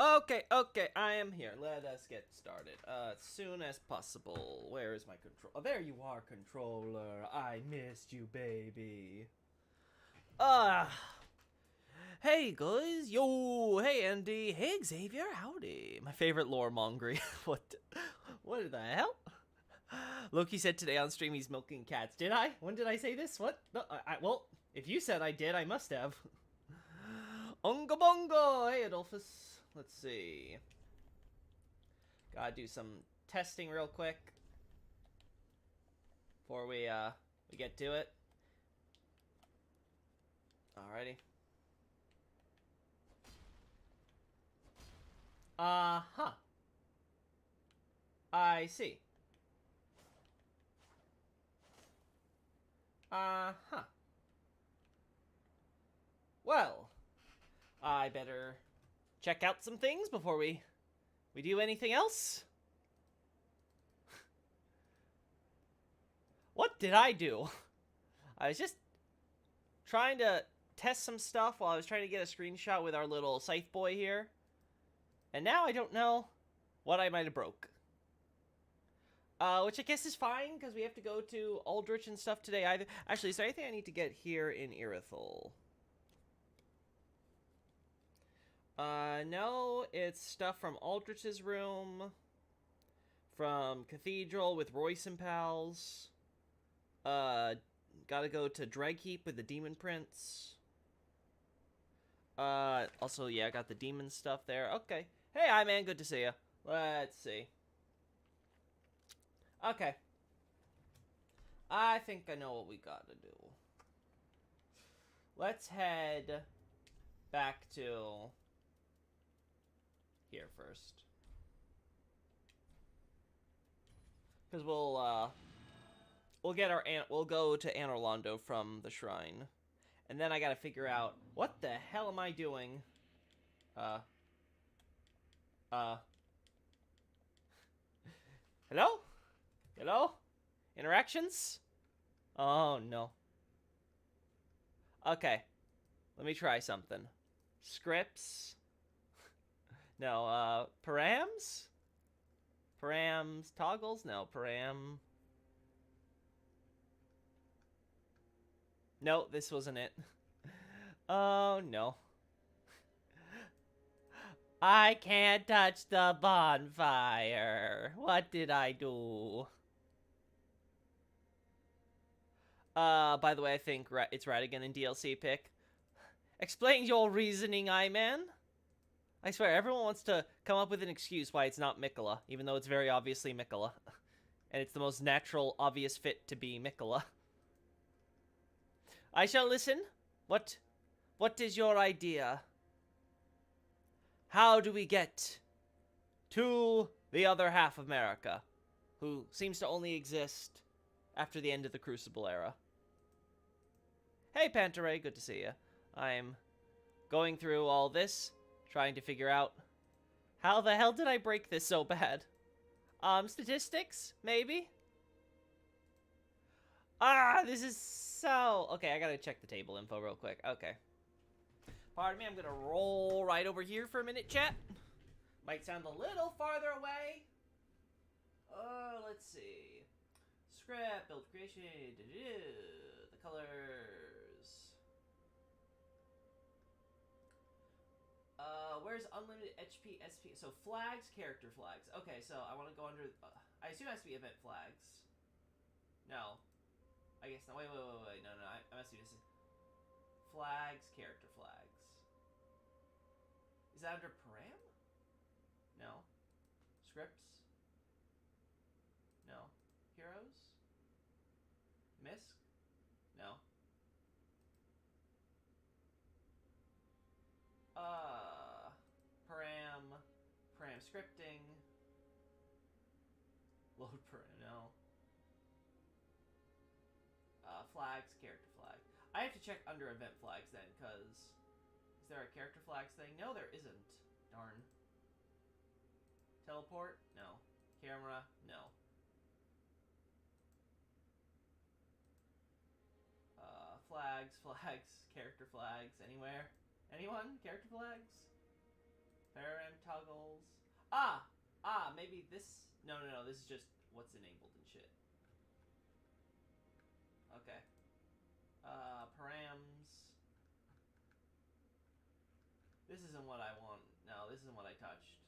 Okay, I am here. Let us get started. As soon as possible. Where is my control? Oh, there you are, controller. I missed you, baby. Ah. Hey, guys. Yo. Hey, Andy. Hey, Xavier. Howdy. My favorite lore mongery. What? What the hell? Loki said today on stream he's milking cats. Did I? When did I say this? What? No, well, if you said I did, I must have. Unga bongo! Hey, Adolphus. Let's see. Gotta do some testing real quick before we get to it. Alrighty. Huh. I see. Huh. Well, I better check out some things before we do anything else. What did I do? I was just trying to test some stuff while I was trying to get a screenshot with our little scythe boy here. And now I don't know what I might have broke. Which I guess is fine, because we have to go to Aldrich and stuff today either. Actually, is there anything I need to get here in Irithyll? No, it's stuff from Aldrich's room, from Cathedral with Royce and pals. Gotta go to Dragheap with the Demon Prince. Also, yeah, I got the demon stuff there. Okay. Hey, hi, man, good to see you. Let's see. Okay. I think I know what we gotta do. Let's head back to here first. Because we'll get we'll go to Anor Londo from the shrine. And then I gotta figure out, what the hell am I doing? Hello? Hello? Interactions? Oh, no. Okay. Let me try something. Scripts? No, params? Params toggles? No, param. No, this wasn't it. Oh, no. I can't touch the bonfire. What did I do? By the way, I think it's Ratigan in DLC pick. Explain your reasoning, I-Man. I swear, everyone wants to come up with an excuse why it's not Miquella, even though it's very obviously Miquella. And it's the most natural, obvious fit to be Miquella. I shall listen. What is your idea? How do we get to the other half of America, who seems to only exist after the end of the Crucible era? Hey, Pantaray, good to see you. I'm going through all this, trying to figure out how the hell did I break this so bad? Statistics, maybe? This is so... Okay, I gotta check the table info real quick. Okay. Pardon me, I'm gonna roll right over here for a minute, chat. Might sound a little farther away. Let's see. Script, build creation, the colors. Where's unlimited HP, SP? So flags, character flags. Okay, so I want to go under... I assume it has to be event flags. No. I guess not. Wait. No. I must be missing. Flags, character flags. Is that under param? No. Scripts? No. Heroes? Misc? No. Param scripting. Load param, no. Flags, character flag. I have to check under event flags then, because... Is there a character flags thing? No, there isn't. Darn. Teleport? No. Camera? No. Flags, character flags, anywhere? Anyone? Character flags? Param toggles. Maybe this. No. This is just what's enabled and shit. Okay. Params. This isn't what I want. No, this isn't what I touched.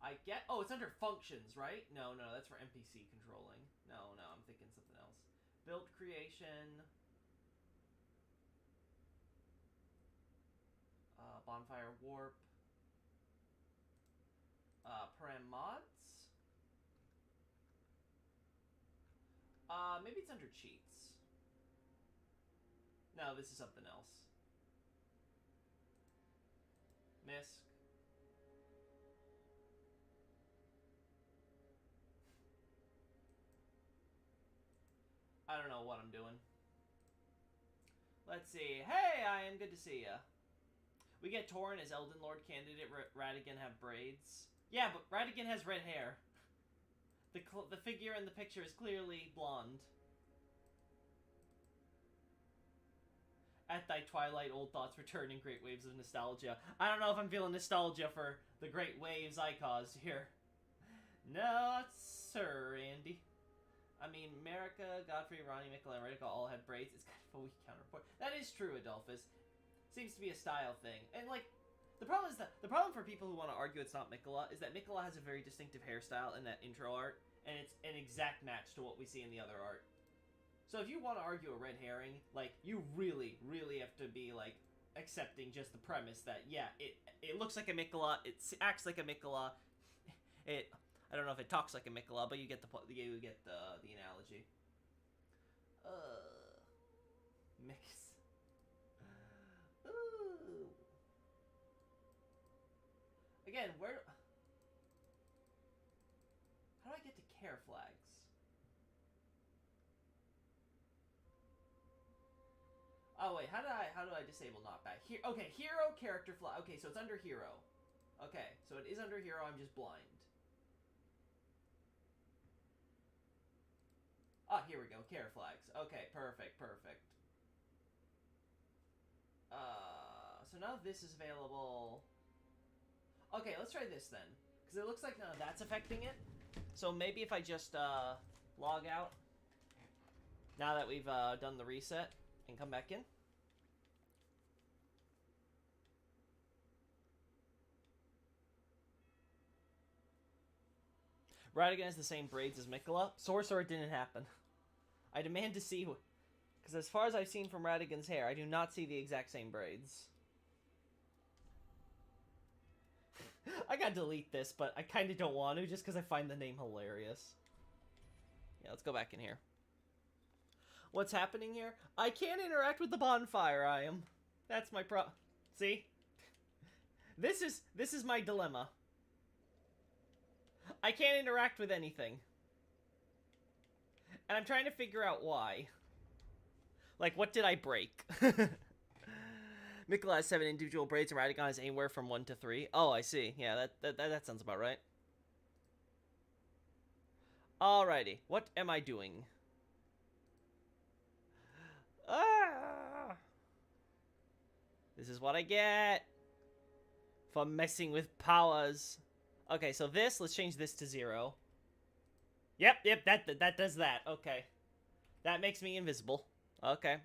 I get. Oh, it's under functions, right? No, that's for NPC controlling. No, I'm thinking something else. Build creation. Bonfire warp. Param mods. Maybe it's under cheats. No, this is something else. Misc. I don't know what I'm doing. Let's see. Hey, I am good to see ya. We get Torin as Elden Lord candidate. Radagon have braids. Yeah, but Radagon has red hair. The figure in the picture is clearly blonde. At thy twilight, old thoughts return in great waves of nostalgia. I don't know if I'm feeling nostalgia for the great waves I caused here. No, sir, Andy. I mean, Marika, Godfrey, Ronnie, Mikkel, and Riddick all had braids. It's kind of a weak counterpart. That is true, Adolphus. Seems to be a style thing. And, like, the problem for people who want to argue it's not Mikkola is that Mikkola has a very distinctive hairstyle in that intro art, and it's an exact match to what we see in the other art. So if you want to argue a red herring, like, you really, really have to be, like, accepting just the premise that, yeah, it looks like a Mikkola, it acts like a Mikkola, I don't know if it talks like a Mikkola, but you get the analogy. Mix. Ooh. Again, how do I get to care flags? Oh wait, how do I disable knockback? Here, okay, hero character flag. Okay, so it's under hero. Okay, so it is under hero. I'm just blind. Ah, here we go. Care flags. Okay, perfect. So now this is available. Okay, let's try this then, because it looks like none of that's affecting it. So maybe if I just log out now that we've done the reset and come back in. Radagon has the same braids as Mikkola. Sorcerer didn't happen. I demand to see, because as far as I've seen from Radagon's hair, I do not see the exact same braids. I gotta delete this, but I kind of don't want to, just because I find the name hilarious. Yeah, let's go back in here. What's happening here? I can't interact with the bonfire, I am. That's my See? This is my dilemma. I can't interact with anything. And I'm trying to figure out why. Like, what did I break? Mikkola has 7 individual braids, and Radagon has anywhere from 1 to 3. Oh, I see. Yeah, that sounds about right. Alrighty. What am I doing? Ah! This is what I get for messing with powers. Okay, so let's change this to 0. Yep, that does that. Okay. That makes me invisible. Okay.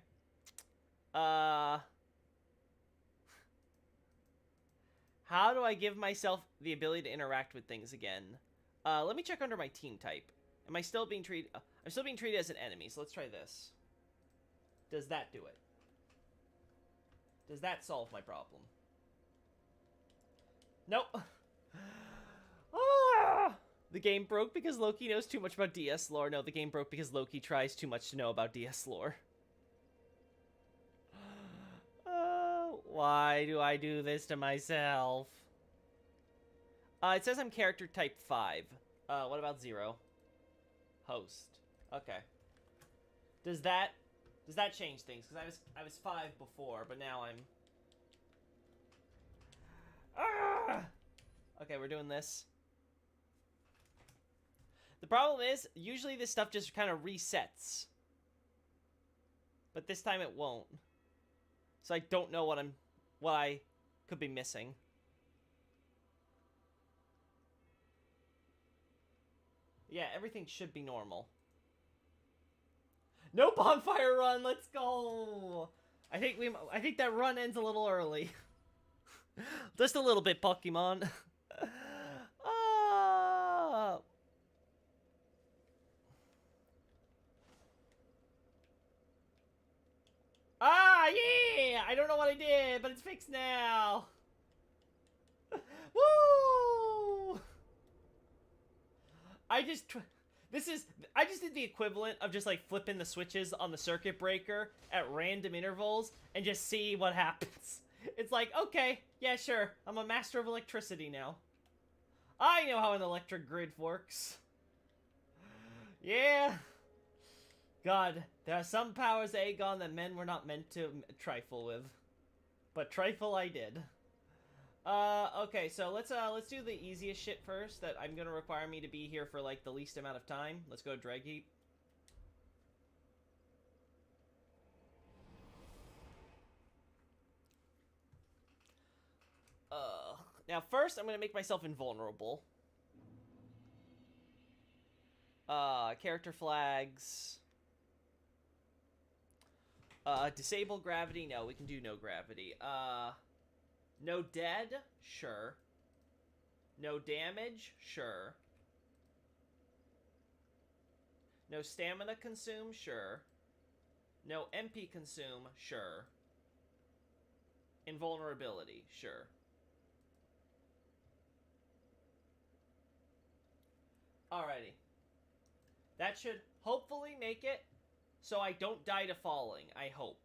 How do I give myself the ability to interact with things again? Let me check under my team type. Am I still being treated... I'm still being treated as an enemy, so let's try this. Does that do it? Does that solve my problem? Nope. Ah! The game broke because Loki knows too much about DS lore. No, the game broke because Loki tries too much to know about DS lore. Why do I do this to myself? It says I'm character type 5. What about 0? Host. Okay. Does that change things? Because I was 5 before, but now I'm... Ah! Okay, we're doing this. The problem is, usually this stuff just kind of resets. But this time it won't. So I don't know what I could be missing. Yeah, everything should be normal. No bonfire run. Let's go. I think that run ends a little early. Just a little bit, Pokemon. Ah. Ah, yeah! I don't know what I did, but it's fixed now. Woo! I just did the equivalent of just like flipping the switches on the circuit breaker at random intervals and just see what happens. It's like, okay, yeah, sure. I'm a master of electricity now. I know how an electric grid works. Yeah. God, there are some powers, Aegon, that men were not meant to trifle with. But trifle I did. Okay, so let's do the easiest shit first that I'm gonna require me to be here for, like, the least amount of time. Let's go Dragheap. Now first I'm gonna make myself invulnerable. Character flags. Disable gravity? No, we can do no gravity. No dead? Sure. No damage? Sure. No stamina consume? Sure. No MP consume? Sure. Invulnerability? Sure. Alrighty. That should hopefully make it so I don't die to falling. I hope.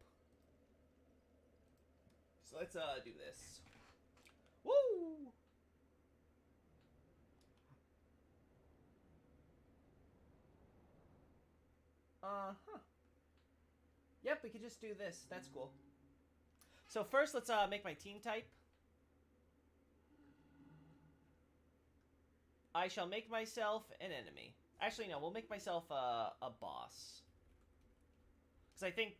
So let's do this. Woo! Uh-huh. Yep, we could just do this. That's cool. So first, let's make my team type. I shall make myself an enemy. Actually, no, we'll make myself a boss. Because I think,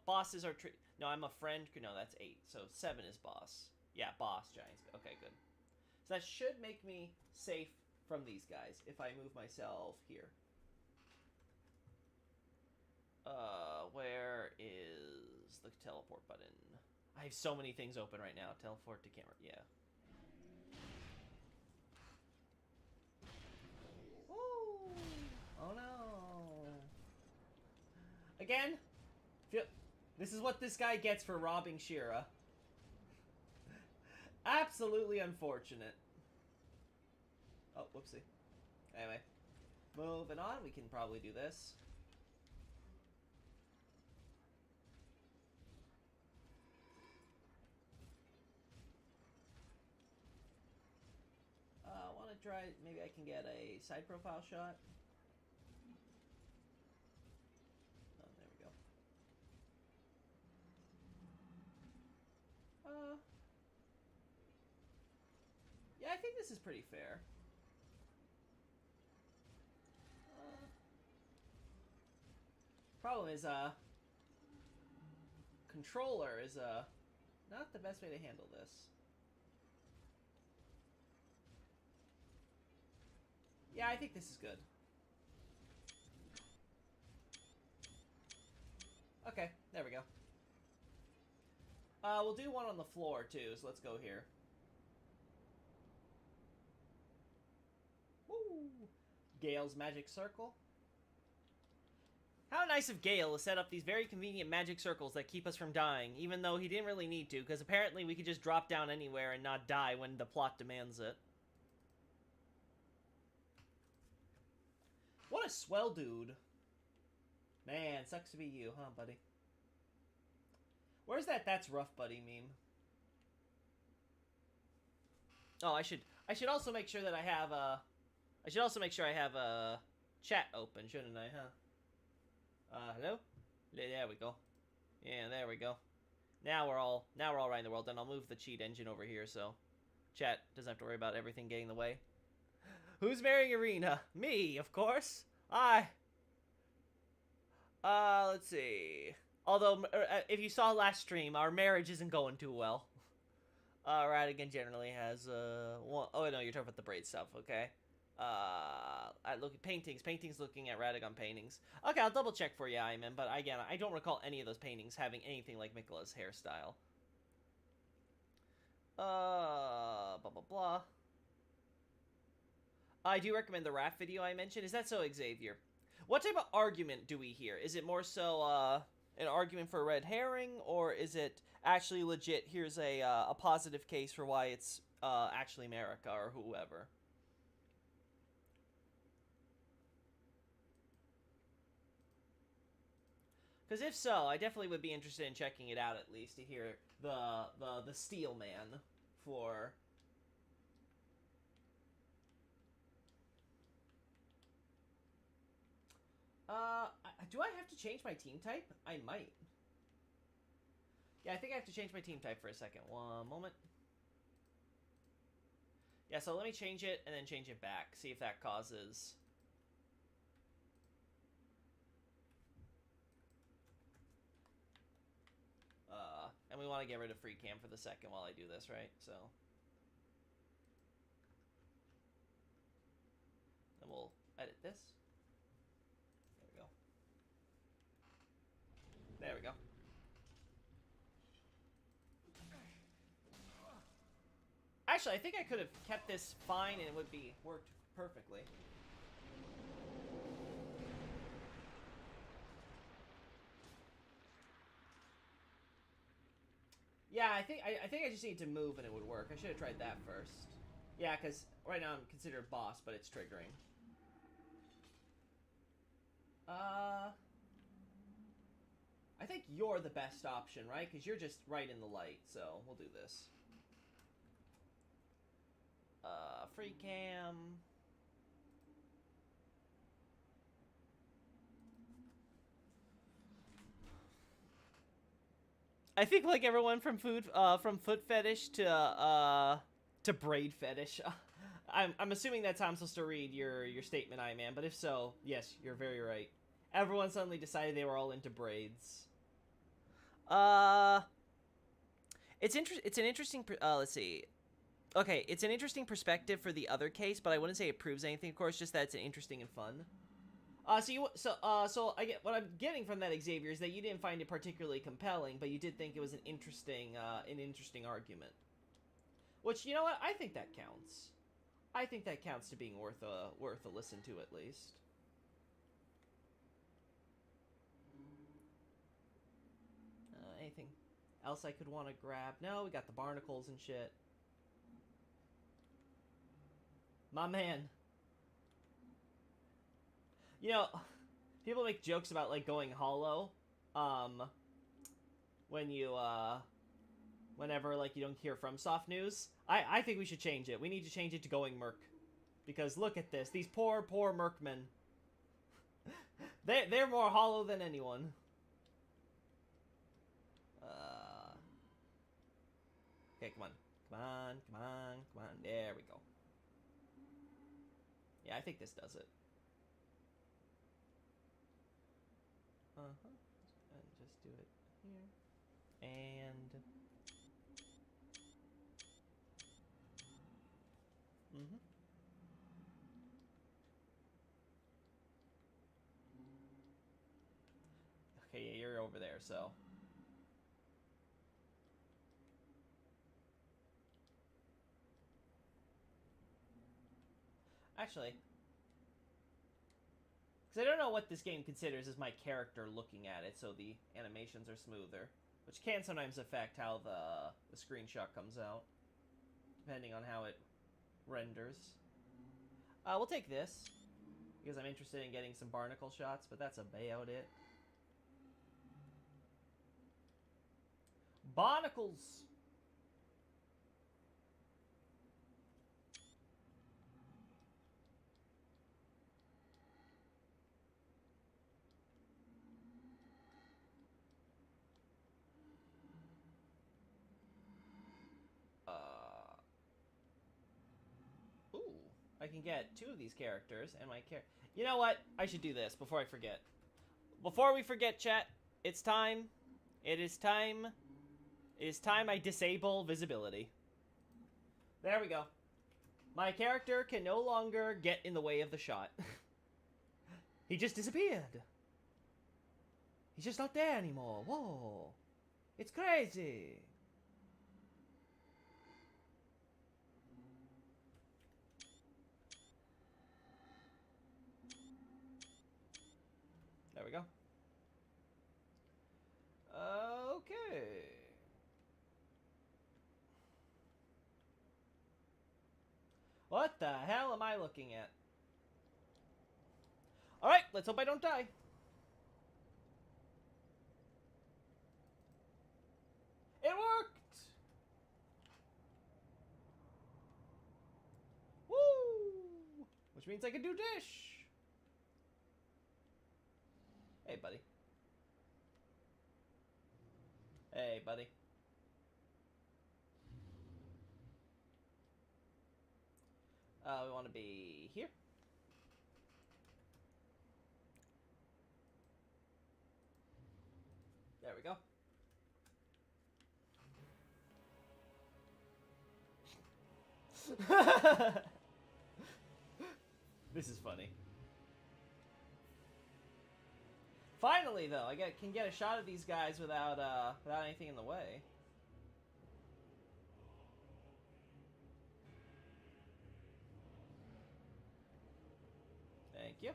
bosses are... No, I'm a friend. No, that's 8. So 7 is boss. Yeah, boss, giants. Okay, good. So that should make me safe from these guys if I move myself here. Where is the teleport button? I have so many things open right now. Teleport to camera. Yeah. Woo! Oh no. Again? This is what this guy gets for robbing Shira. Absolutely unfortunate. Oh, whoopsie. Anyway. Moving on, we can probably do this. Want to try... Maybe I can get a side profile shot. Oh, there we go. Yeah, I think this is pretty fair. Problem is, controller is, not the best way to handle this. Yeah, I think this is good. Okay, there we go. We'll do one on the floor, too, so let's go here. Woo! Gale's Magic Circle. How nice of Gale to set up these very convenient magic circles that keep us from dying, even though he didn't really need to, because apparently we could just drop down anywhere and not die when the plot demands it. What a swell dude. Man, sucks to be you, huh, buddy? Where's that "that's rough, buddy" meme? Oh, I should also make sure that I have I should also make sure I have a chat open, shouldn't I, huh? Hello? There we go. Yeah, there we go. Now we're all right in the world. Then I'll move the cheat engine over here so chat doesn't have to worry about everything getting in the way. Who's marrying Irina? Me, of course. Let's see. Although, if you saw last stream, our marriage isn't going too well. Radigan generally has, oh no, you're talking about the braid stuff, okay. I look at paintings. Paintings looking at Radagon paintings. Okay, I'll double check for you, Iman, but again, I don't recall any of those paintings having anything like Miquella's hairstyle. Blah, blah, blah. I do recommend the rap video I mentioned. Is that so, Xavier? What type of argument do we hear? Is it more so, an argument for a red herring, or is it actually legit, here's a positive case for why it's, actually America, or whoever? Because if so, I definitely would be interested in checking it out at least to hear the Steel Man for. Do I have to change my team type? I might. Yeah, I think I have to change my team type for a second. One moment. Yeah, so let me change it and then change it back. See if that causes. And we want to get rid of free cam for the second while I do this, right? So. Then we'll edit this. There we go. There we go. Actually, I think I could have kept this fine and it would be worked perfectly. Yeah, I think I just need to move and it would work. I should have tried that first. Yeah, because right now I'm considered boss, but it's triggering. I think you're the best option, right? Because you're just right in the light, so we'll do this. Free cam. I think like everyone from foot fetish to braid fetish. I'm assuming that's how I'm supposed to read your statement, Iman. But if so, yes, you're very right. Everyone suddenly decided they were all into braids. It's an interesting. Let's see. Okay, it's an interesting perspective for the other case, but I wouldn't say it proves anything. Of course, just that it's interesting and fun. So I get what I'm getting from that, Xavier, is that you didn't find it particularly compelling, but you did think it was an interesting argument. Which, you know what, I think that counts. I think that counts to being worth a listen to at least. Anything else I could want to grab? No, we got the barnacles and shit. My man. You know, people make jokes about, like, going hollow, when you, whenever, like, you don't hear from Soft News. I think we should change it. We need to change it to going Merc. Because look at this. These poor Mercmen. They're more hollow than anyone. Okay, come on. Come on, come on, come on. There we go. Yeah, I think this does it. And just do it here. And... Okay, yeah, you're over there, so... Actually... Because I don't know what this game considers as my character looking at it, so the animations are smoother. Which can sometimes affect how the screenshot comes out. Depending on how it renders. We'll take this. Because I'm interested in getting some barnacle shots, but that's about it. Barnacles! Ooh. I can get 2 of these characters, and my You know what? I should do this before I forget. Before we forget, chat, it's time. It is time. It is time I disable visibility. There we go. My character can no longer get in the way of the shot. He just disappeared. He's just not there anymore. Whoa. It's crazy. There we go. Okay. What the hell am I looking at? Alright, let's hope I don't die. It worked! Woo! Which means I can do dish. Hey, buddy. Hey, buddy. We want to be here. There we go. This is funny. Finally, though, I can get a shot of these guys without anything in the way. Thank you.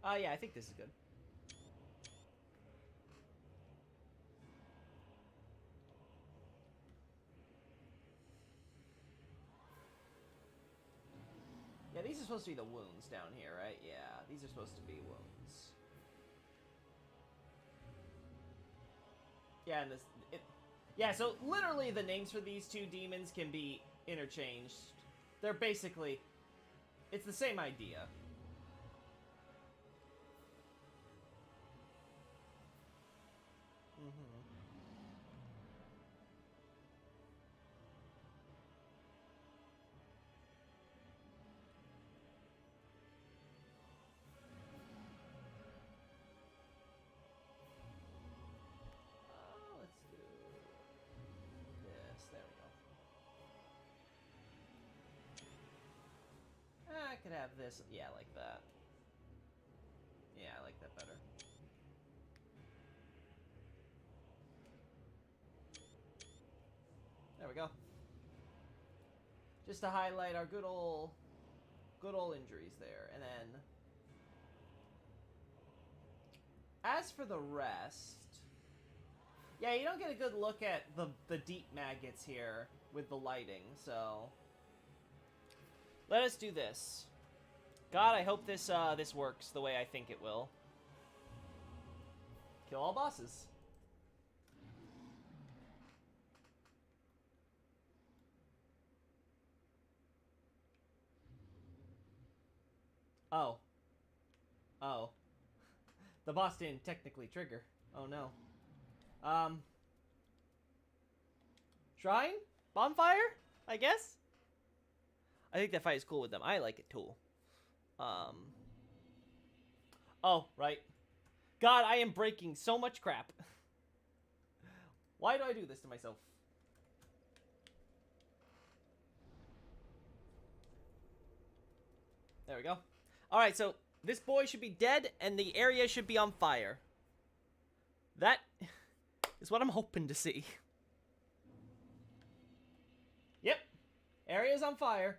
Yeah, I think this is good. Yeah, these are supposed to be the wounds down here, right? Yeah, these are supposed to be wounds. Yeah, and yeah, so literally the names for these two demons can be interchanged. They're basically, it's the same idea. Let's do this. There we go. I could have this. Yeah, like that. Yeah, I like that better. There we go. Just to highlight our good old injuries there. And then, as for the rest, yeah, you don't get a good look at the deep maggots here with the lighting, so let us do this. God, I hope this this works the way I think it will. Kill all bosses. Oh. Oh. The boss didn't technically trigger. Oh no. Shrine? Bonfire? I guess? I think that fight is cool with them. I like it too. Oh, right. God, I am breaking so much crap. Why do I do this to myself? There we go. Alright, so this boy should be dead, and the area should be on fire. That is what I'm hoping to see. Yep. Area's on fire.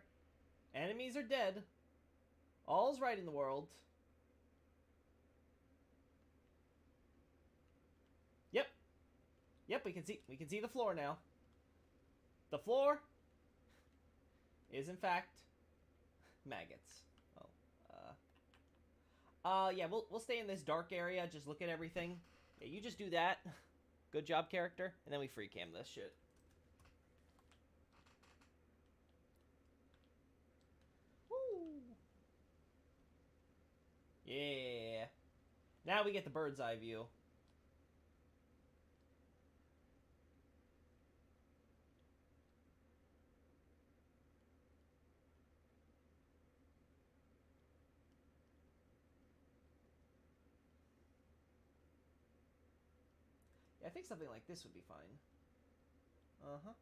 Enemies are dead. All's right in the world. Yep. Yep, we can see the floor now. The floor is in fact maggots. Yeah, we'll stay in this dark area, just look at everything. Yeah, you just do that. Good job, character. And then we free cam this shit. Woo! Yeah. Now we get the bird's eye view. Yeah, I think something like this would be fine. Uh-huh.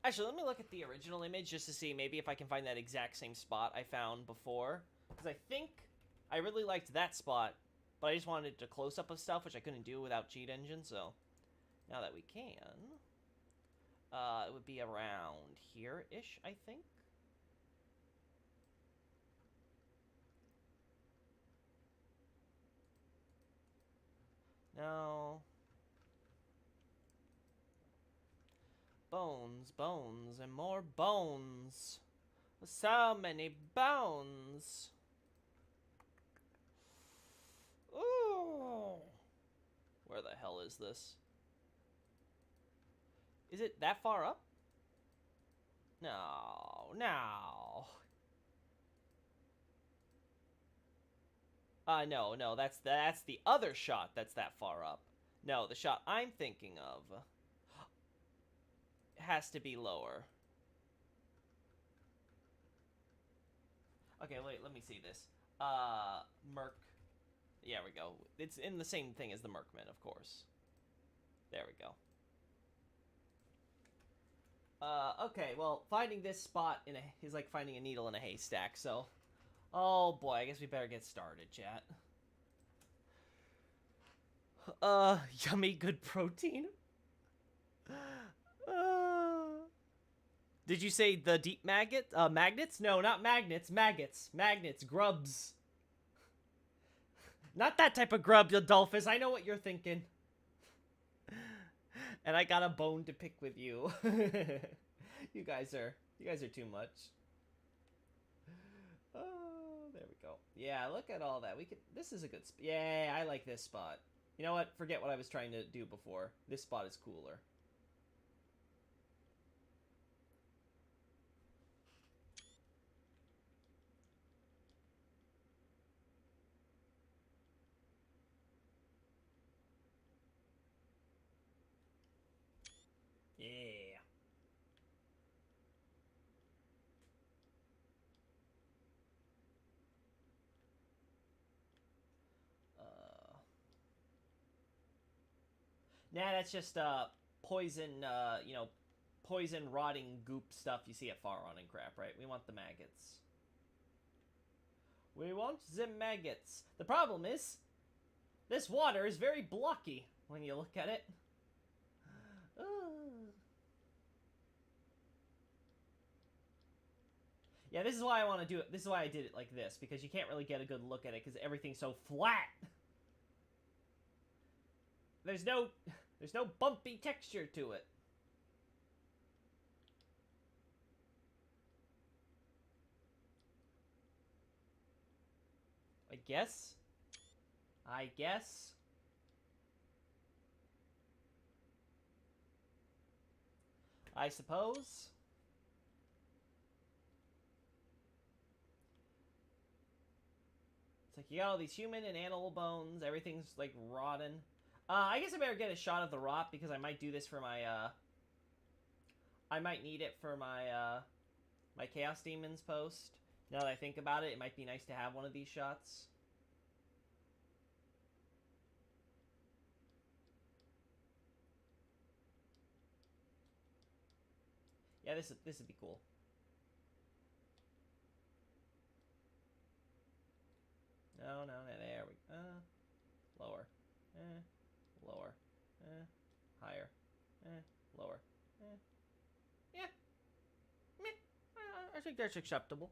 Actually, let me look at the original image just to see maybe if I can find that exact same spot I found before. Because I think I really liked that spot, but I just wanted a close-up of stuff, which I couldn't do without Cheat Engine, so now that we can, it would be around here-ish, I think. No. Bones, bones, and more bones. So many bones. Ooh. Where the hell is this? Is it that far up? No, no. No, that's the other shot that's that far up. No, the shot I'm thinking of has to be lower. Okay, wait, let me see this. Merc. Yeah, we go. It's in the same thing as the Merkman, of course. There we go. Okay, well, finding this spot is like finding a needle in a haystack, so... Oh boy, I guess we better get started, chat. Yummy good protein? Did you say the deep magnets? No, not magnets, maggots. Magnets, grubs. Not that type of grub, Adolphus. I know what you're thinking. And I got a bone to pick with you. You guys are too much. Oh, there we go. Yeah, look at all that. This is a good spot. Yeah, I like this spot. You know what? Forget what I was trying to do before. This spot is cooler. Yeah. Nah, that's just poison, you know, poison rotting goop stuff you see at Faron and crap, right? We want the maggots. We want the maggots. The problem is, this water is very blocky when you look at it. Yeah, this is why I want to do it. This is why I did it like this, because you can't really get a good look at it because everything's so flat. There's no bumpy texture to it. I guess. I suppose. It's like you got all these human and animal bones. Everything's like rotten. I guess I better get a shot of the rot because I might do this for my I might need it for my my Chaos Demons post. Now that I think about it, it might be nice to have one of these shots. Yeah, this would be cool. No, there we go. Lower. Lower. Higher. Lower. Yeah. Meh. I think that's acceptable.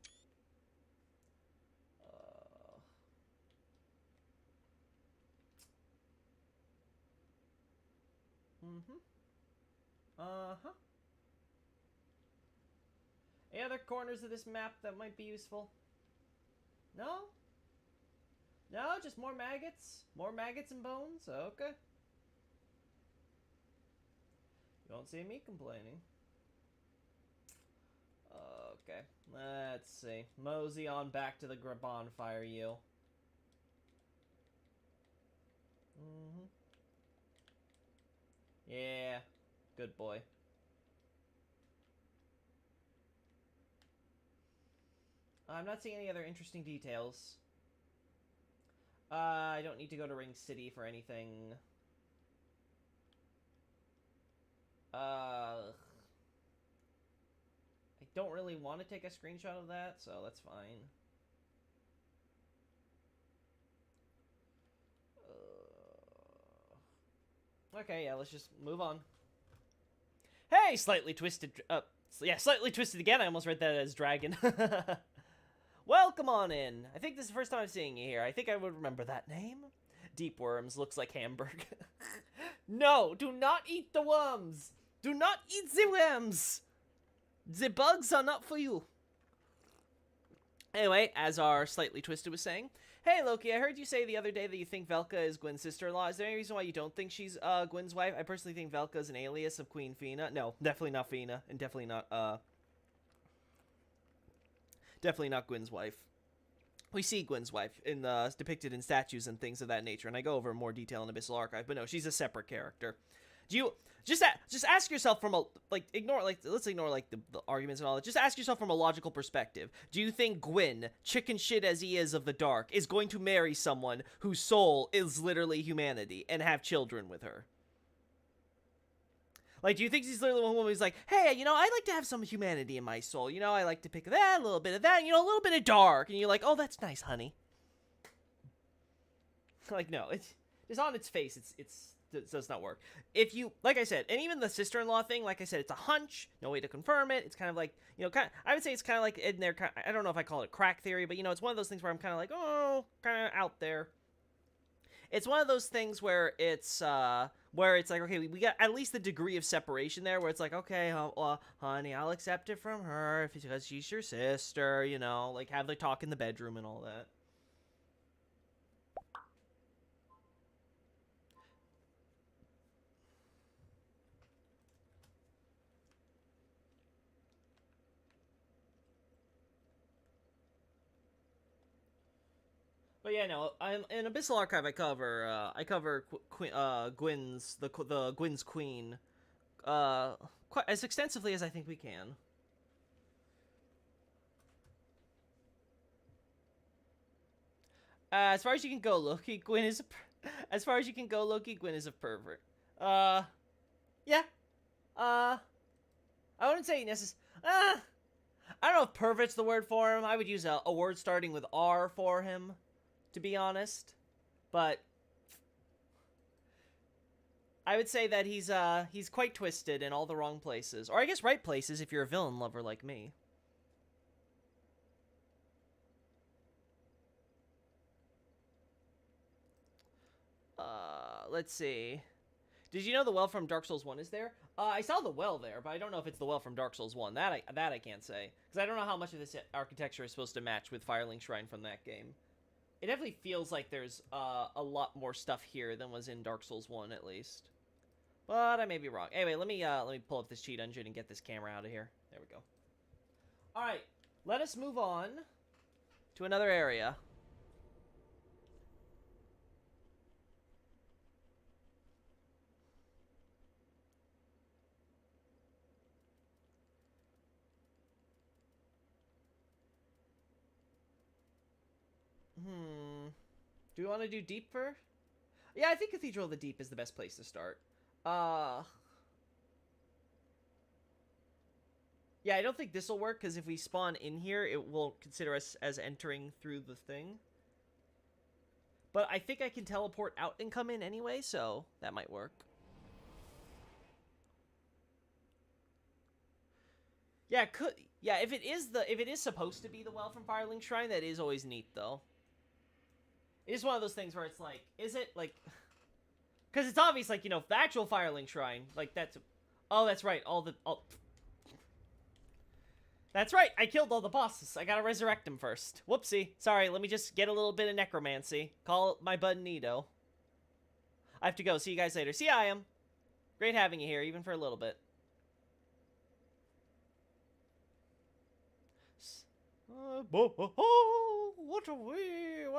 Uh-huh. Any other corners of this map that might be useful? No? No, just more maggots? More maggots and bones? Okay. You don't see me complaining. Okay, let's see. Mosey on back to the bonfire, you. Yeah, good boy. I'm not seeing any other interesting details. I don't need to go to Ring City for anything. don't really want to take a screenshot of that, so that's fine. Okay, yeah, let's just move on. Hey, slightly twisted. Yeah, slightly twisted again. I almost read that as dragon. Welcome on in. I think this is the first time I'm seeing you here. I think I would remember that name. Deep worms looks like hamburger. No, do not eat the worms. Do not eat the worms. The bugs are not for you. Anyway, as our slightly twisted was saying, hey Loki, I heard you say the other day that you think Velka is Gwyn's sister-in-law. Is there any reason why you don't think she's Gwyn's wife? I personally think Velka is an alias of Queen Fina. No, definitely not Fina, and definitely not Gwyn's wife. We see Gwyn's wife in depicted in statues and things of that nature, and I go over more detail in Abyssal Archive, but no, she's a separate character. Do you just ask yourself from a let's ignore the arguments and all that. Just ask yourself from a logical perspective. Do you think Gwyn, chicken shit as he is of the dark, is going to marry someone whose soul is literally humanity and have children with her? Like, do you think he's literally one woman who's like, hey, you know, I like to have some humanity in my soul. You know, I like to pick that, a little bit of that, you know, a little bit of dark. And you're like, oh, that's nice, honey. Like, no, it's on its face. It does not work. If you, like I said, and even the sister-in-law thing, like I said, it's a hunch, no way to confirm it. It's kind of like, you know, I would say it's kind of like in there, I don't know if I call it crack theory, but, you know, it's one of those things where I'm kind of like, oh, kind of out there. It's one of those things where it's like, okay, we got at least the degree of separation there, where it's like, okay, honey, I'll accept it from her because she's your sister, you know, like have the talk in the bedroom and all that. But yeah, no, I'm in Abyssal Archive. I cover Gwyn's the Gwyn's Queen, quite as extensively as I think we can. As far as you can go, Loki, Gwyn is as far as you can go, Loki, Gwyn is a pervert. Yeah. I wouldn't say I don't know if pervert's the word for him. I would use a word starting with R for him, to be honest. But I would say that he's quite twisted in all the wrong places. Or I guess right places if you're a villain lover like me. Let's see. Did you know the well from Dark Souls 1 is there? I saw the well there, but I don't know if it's the well from Dark Souls 1. That I can't say. Because I don't know how much of this architecture is supposed to match with Firelink Shrine from that game. It definitely feels like there's a lot more stuff here than was in Dark Souls 1, at least. But I may be wrong. Anyway, let me pull up this cheat engine and get this camera out of here. There we go. Alright, let us move on to another area. Do we want to do Deep first? Yeah, I think Cathedral of the Deep is the best place to start. Yeah, I don't think this will work, because if we spawn in here, it will consider us as entering through the thing. But I think I can teleport out and come in anyway, so that might work. Yeah, if it is supposed to be the well from Firelink Shrine, that is always neat, though. It is one of those things where it's like, is it, like... Because it's obvious, like, you know, the actual Firelink Shrine, like, that's... Oh, that's right, That's right, I killed all the bosses. I gotta resurrect them first. Whoopsie. Sorry, let me just get a little bit of necromancy. Call my bud Nito. I have to go. See you guys later. See ya, I am. Great having you here, even for a little bit. What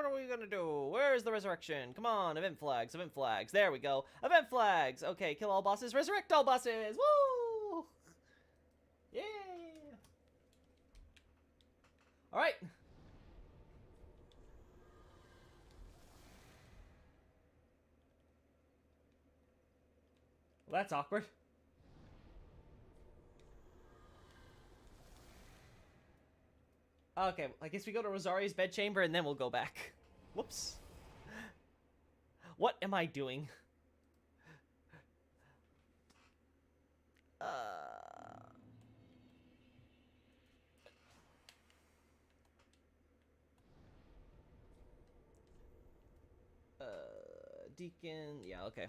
are we gonna do? Where's the resurrection? Come on, event flags, event flags. There we go. Event flags. Okay, kill all bosses, resurrect all bosses. Woo! Yeah. All right. Well, that's awkward. Okay, I guess we go to Rosaria's bedchamber and then we'll go back. Whoops. What am I doing? Deacon, yeah, okay.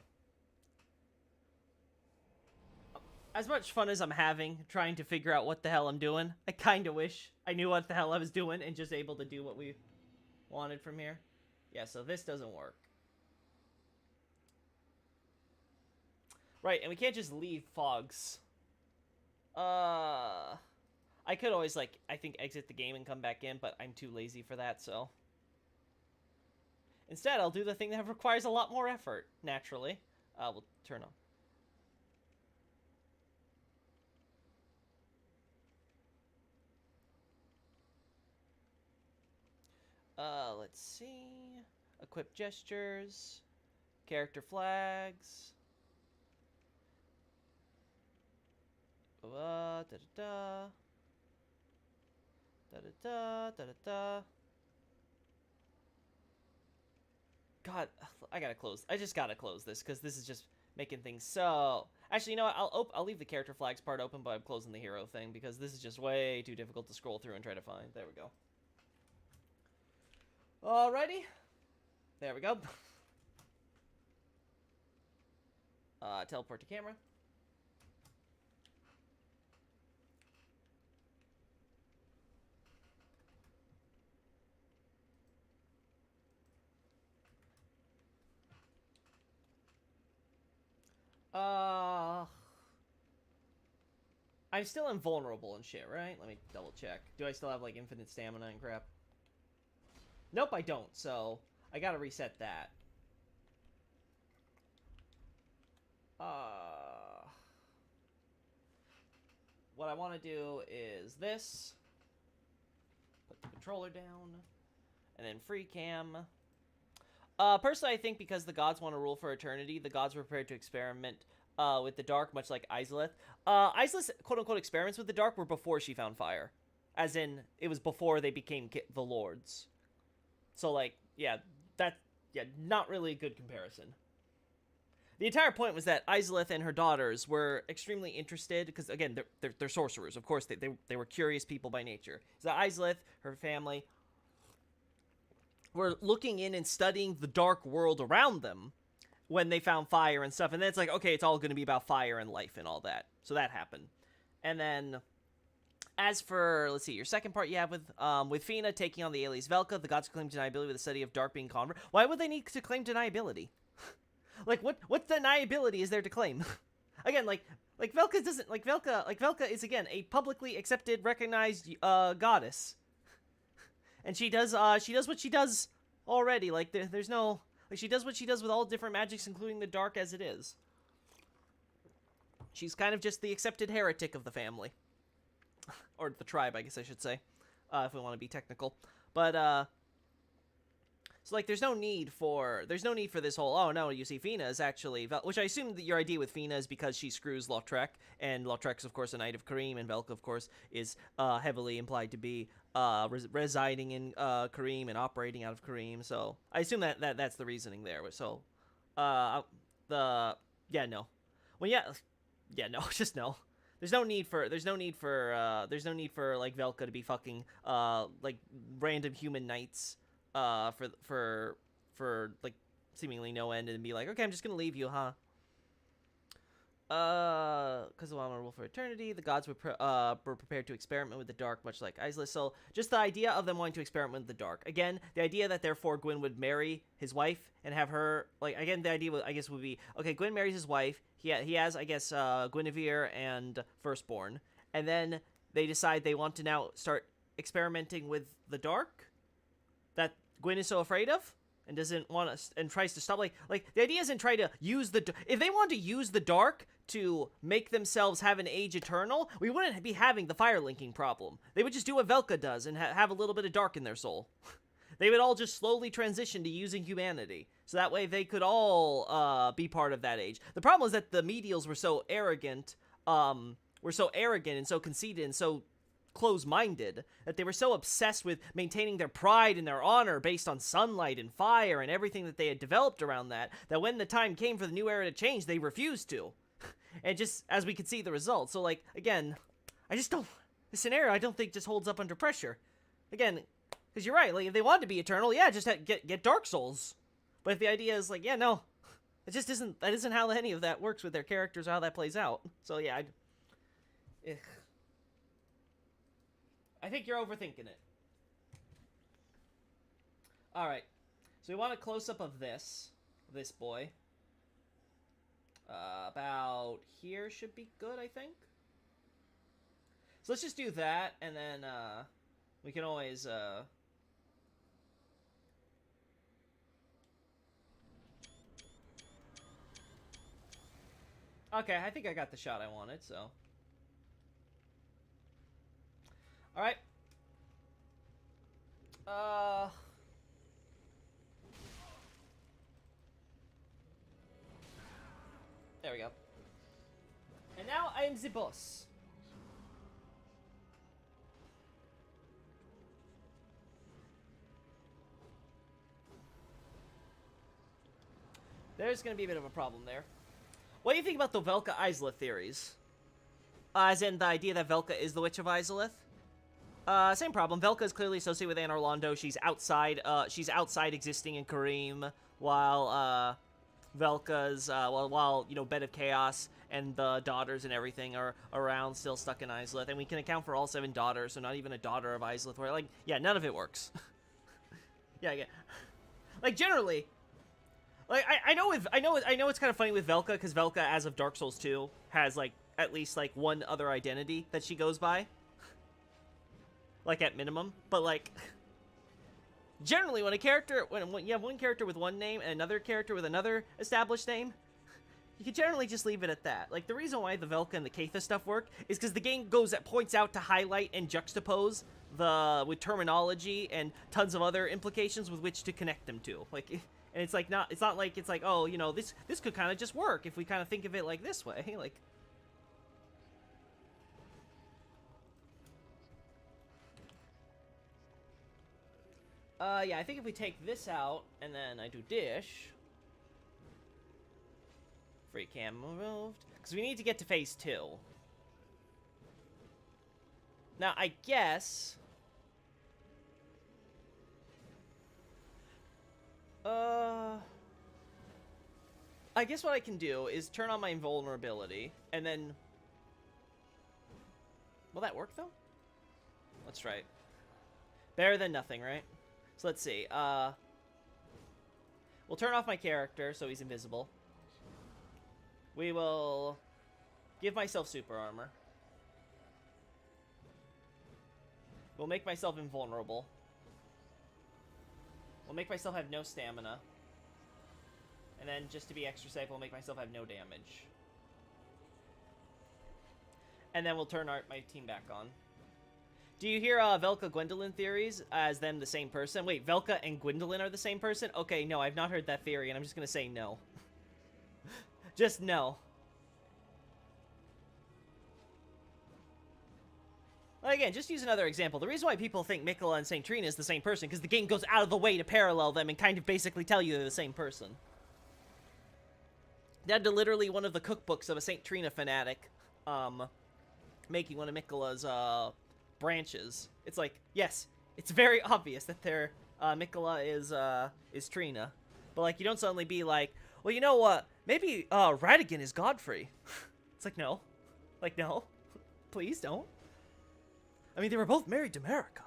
As much fun as I'm having trying to figure out what the hell I'm doing, I kind of wish I knew what the hell I was doing and just able to do what we wanted from here. Yeah, so this doesn't work. Right, and we can't just leave fogs. I could always, like, I think exit the game and come back in, but I'm too lazy for that, so. Instead, I'll do the thing that requires a lot more effort, naturally. We'll turn on. Let's see. Equip gestures. Character flags. Da-da-da. Da-da-da. Da-da-da. God, I gotta close. I just gotta close this because this is just making things so. Actually, you know what? I'll leave the character flags part open, but I'm closing the hero thing because this is just way too difficult to scroll through and try to find. There we go. Alrighty, there we go. Teleport to camera. I'm still invulnerable and shit, right? Let me double check. Do I still have, like, infinite stamina and crap? Nope, I don't, so I gotta reset that. What I want to do is this. Put the controller down. And then free cam. Personally, I think because the gods want to rule for eternity, the gods were prepared to experiment with the dark, much like Izalith. Izalith's quote-unquote experiments with the dark were before she found fire. As in, it was before they became the lords. So, like, yeah, not really a good comparison. The entire point was that Izalith and her daughters were extremely interested, because, again, they're sorcerers. Of course, they were curious people by nature. So Izalith, her family, were looking in and studying the dark world around them when they found fire and stuff. And then it's like, okay, it's all going to be about fire and life and all that. So that happened. And then, as for, let's see, your second part you have with Fina taking on the Alias Velka, the gods claim deniability with the study of dark being convert. Why would they need to claim deniability? Like, what deniability is there to claim? Again, like Velka doesn't, Velka is, again, a publicly accepted, recognized, goddess. And she does what she does already. Like, there's no, like, she does what she does with all different magics, including the dark as it is. She's kind of just the accepted heretic of the family. Or the tribe, I guess I should say. If we want to be technical. But, so, like, there's no need for this whole, oh, no, you see, Fina is actually, which I assume that your idea with Fina is because she screws Lautrec, and Lautrec's, of course, a knight of Carim, and Velka, of course, is heavily implied to be residing in Carim and operating out of Carim, so I assume that's the reasoning there. So, no. Well, yeah, no, just no. There's no need for like Velka to be fucking like random human knights for like seemingly no end and be like, okay, I'm just gonna leave you, huh? Because of the rule for eternity, the gods were prepared to experiment with the dark, much like Izalith. So, just the idea of them wanting to experiment with the dark. Again, the idea that therefore Gwyn would marry his wife and have her, like, again, the idea, I guess, would be, okay, Gwyn marries his wife, he has, I guess, Guinevere and Firstborn, and then they decide they want to now start experimenting with the dark that Gwyn is so afraid of? And doesn't want to, and tries to stop, like the idea isn't try to use if they want to use the dark to make themselves have an age eternal, we wouldn't be having the fire linking problem. They would just do what Velka does and have a little bit of dark in their soul. They would all just slowly transition to using humanity, so that way they could all be part of that age. The problem is that the medials were so arrogant and so conceited and so close-minded, that they were so obsessed with maintaining their pride and their honor based on sunlight and fire and everything that they had developed around that, that when the time came for the new era to change, they refused to. And just, as we could see the results. So, like, again, I just don't... The scenario, I don't think, just holds up under pressure. Again, because you're right, like, if they wanted to be eternal, yeah, just get Dark Souls. But if the idea is, like, yeah, no, it just isn't... That isn't how any of that works with their characters or how that plays out. So, yeah, I think you're overthinking it. Alright. So we want a close-up of this boy. About here should be good, I think. So let's just do that, and then, we can always, Okay, I think I got the shot I wanted, so... Alright. There we go. And now I am the boss. There's gonna be a bit of a problem there. What do you think about the Velka Izalith theories? As in the idea that Velka is the Witch of Izalith? Same problem. Velka is clearly associated with Anor Londo. She's outside existing in Karim, while, Velka's, while, you know, Bed of Chaos and the daughters and everything are around, still stuck in Izalith. And we can account for all 7 daughters, so not even a daughter of Izalith, where, like, yeah, none of it works. Yeah. Like, generally, like, I know it's kind of funny with Velka, because Velka, as of Dark Souls 2, has, like, at least, like, one other identity that she goes by. Like, at minimum. But, like, generally, when a character, when you have one character with one name and another character with another established name, you can generally just leave it at that. Like, the reason why the Velka and the Keitha stuff work is because the game points out to highlight and juxtapose with terminology and tons of other implications with which to connect them to. Like, and it's like it's not like it's like, oh, you know, this could kind of just work if we kind of think of it like this way. Like, yeah, I think if we take this out, and then I do dish... Free cam removed. Because we need to get to phase 2. Now, I guess... I guess what I can do is turn on my invulnerability, and then... Will that work, though? Let's try it. Better than nothing, right? So let's see. We'll turn off my character so he's invisible. We will give myself super armor. We'll make myself invulnerable. We'll make myself have no stamina. And then, just to be extra safe, we'll make myself have no damage. And then we'll turn my team back on. Do you hear Velka Gwendolyn theories as them the same person? Wait, Velka and Gwendolyn are the same person? Okay, no, I've not heard that theory, and I'm just gonna say no. Just no. Again, just use another example. The reason why people think Miquella and Saint Trina is the same person, because the game goes out of the way to parallel them and kind of basically tell you they're the same person. They had to literally one of the cookbooks of a Saint Trina fanatic, making one of Miquella's, branches. It's like, yes, it's very obvious that they're, Miquella is Trina. But, like, you don't suddenly be like, well, you know what, maybe, Radagon is Godfrey. It's like, no. Like, no. Please don't. I mean, they were both married to Marika.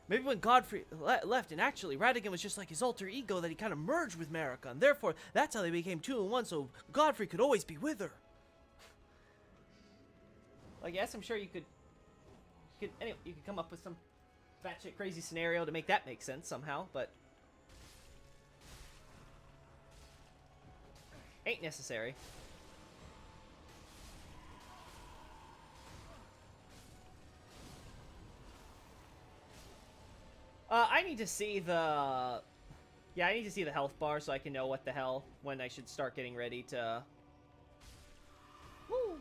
Maybe when Godfrey left, and actually, Radagon was just like his alter ego that he kind of merged with Marika, and therefore, that's how they became 2 in 1, so Godfrey could always be with her. Like, yes, I'm sure you could come up with some batshit crazy scenario to make that make sense somehow, but ain't necessary. I need to see the... Yeah, I need to see the health bar so I can know what the hell, when I should start getting ready to... Woo!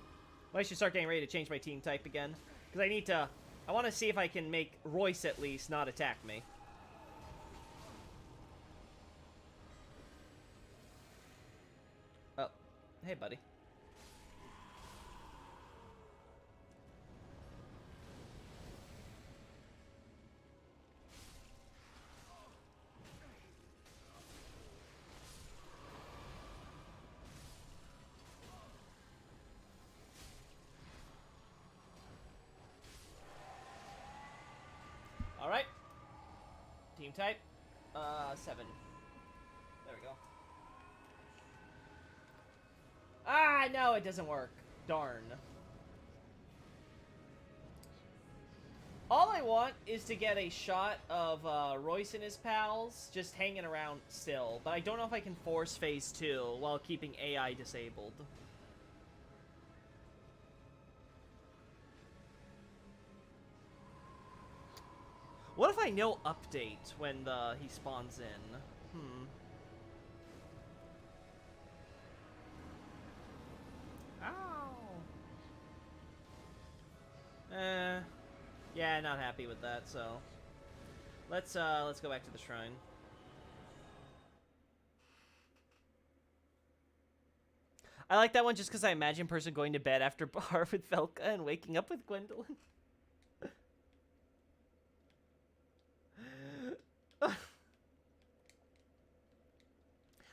When I should start getting ready to change my team type again. Because I need to... I want to see if I can make Royce, at least, not attack me. Oh. Hey, buddy. Alright. Team type. 7. There we go. Ah, no, it doesn't work. Darn. All I want is to get a shot of Royce and his pals just hanging around still, but I don't know if I can force phase 2 while keeping AI disabled. What if I know update when he spawns in? Ow. Yeah, not happy with that, so let's go back to the shrine. I like that one just because I imagine person going to bed after bar with Velka and waking up with Gwendolyn.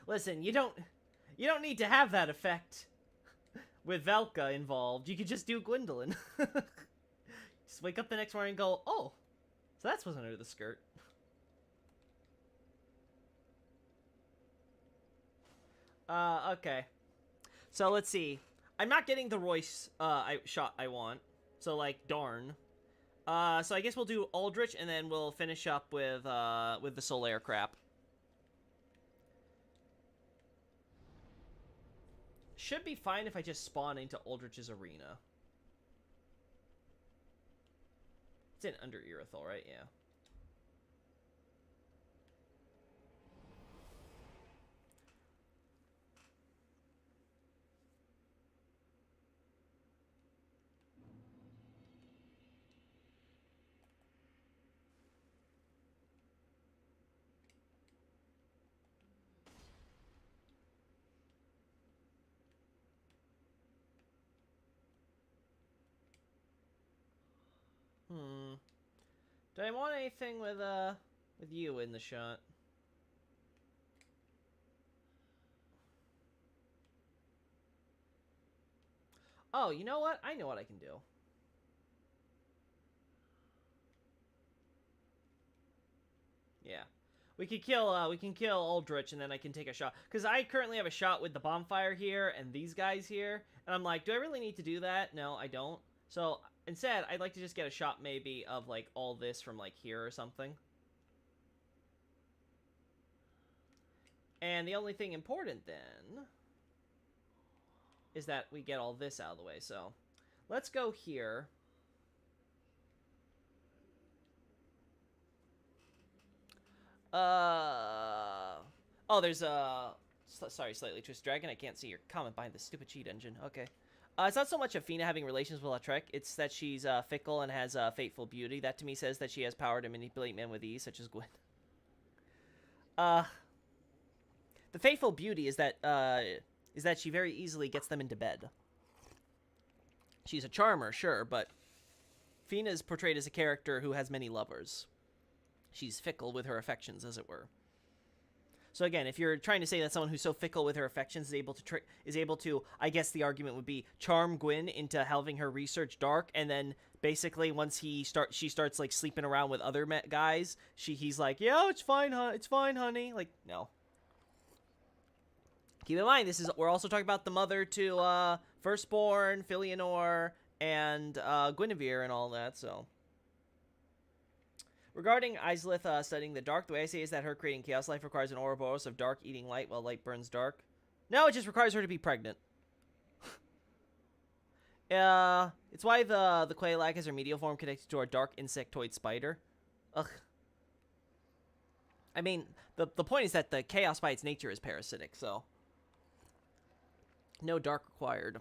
Listen, you don't need to have that effect with Velka involved. You could just do Gwendolyn. Just wake up the next morning and go, oh, so that's what's under the skirt. Okay. So let's see. I'm not getting the Royce shot I want. So, like, darn. So I guess we'll do Aldrich, and then we'll finish up with the Solaire crap. Should be fine if I just spawn into Aldrich's arena. It's in under Irithyll, right? Yeah. Do I want anything with you in the shot? Oh, you know what? I know what I can do. Yeah. We can kill Aldrich, and then I can take a shot. Because I currently have a shot with the bonfire here and these guys here. And I'm like, do I really need to do that? No, I don't. So, instead, I'd like to just get a shot maybe of, like, all this from, like, here or something. And the only thing important, then, is that we get all this out of the way. So, let's go here. Oh, there's a... Sorry, Slightly Twisted Dragon. I can't see your comment behind the stupid cheat engine. Okay. It's not so much Athena having relations with Lautrec. It's that she's fickle and has fateful beauty. That, to me, says that she has power to manipulate men with ease, such as Gwen. The fateful beauty is that she very easily gets them into bed. She's a charmer, sure, but Athena is portrayed as a character who has many lovers. She's fickle with her affections, as it were. So again, if you're trying to say that someone who's so fickle with her affections is able to, I guess the argument would be, charm Gwyn into having her research Dark, and then basically once she starts like sleeping around with other guys, he's like, yeah, it's fine, honey. Like, no. Keep in mind, we're also talking about the mother to Firstborn, Filianor, and Guinevere and all that. So. Regarding Izalith studying the dark, the way I say is that her creating chaos life requires an Ouroboros of dark eating light while light burns dark. No, it just requires her to be pregnant. It's why the Quelaag has her medial form connected to our dark insectoid spider. Ugh. I mean, the point is that the chaos by its nature is parasitic, so no dark required.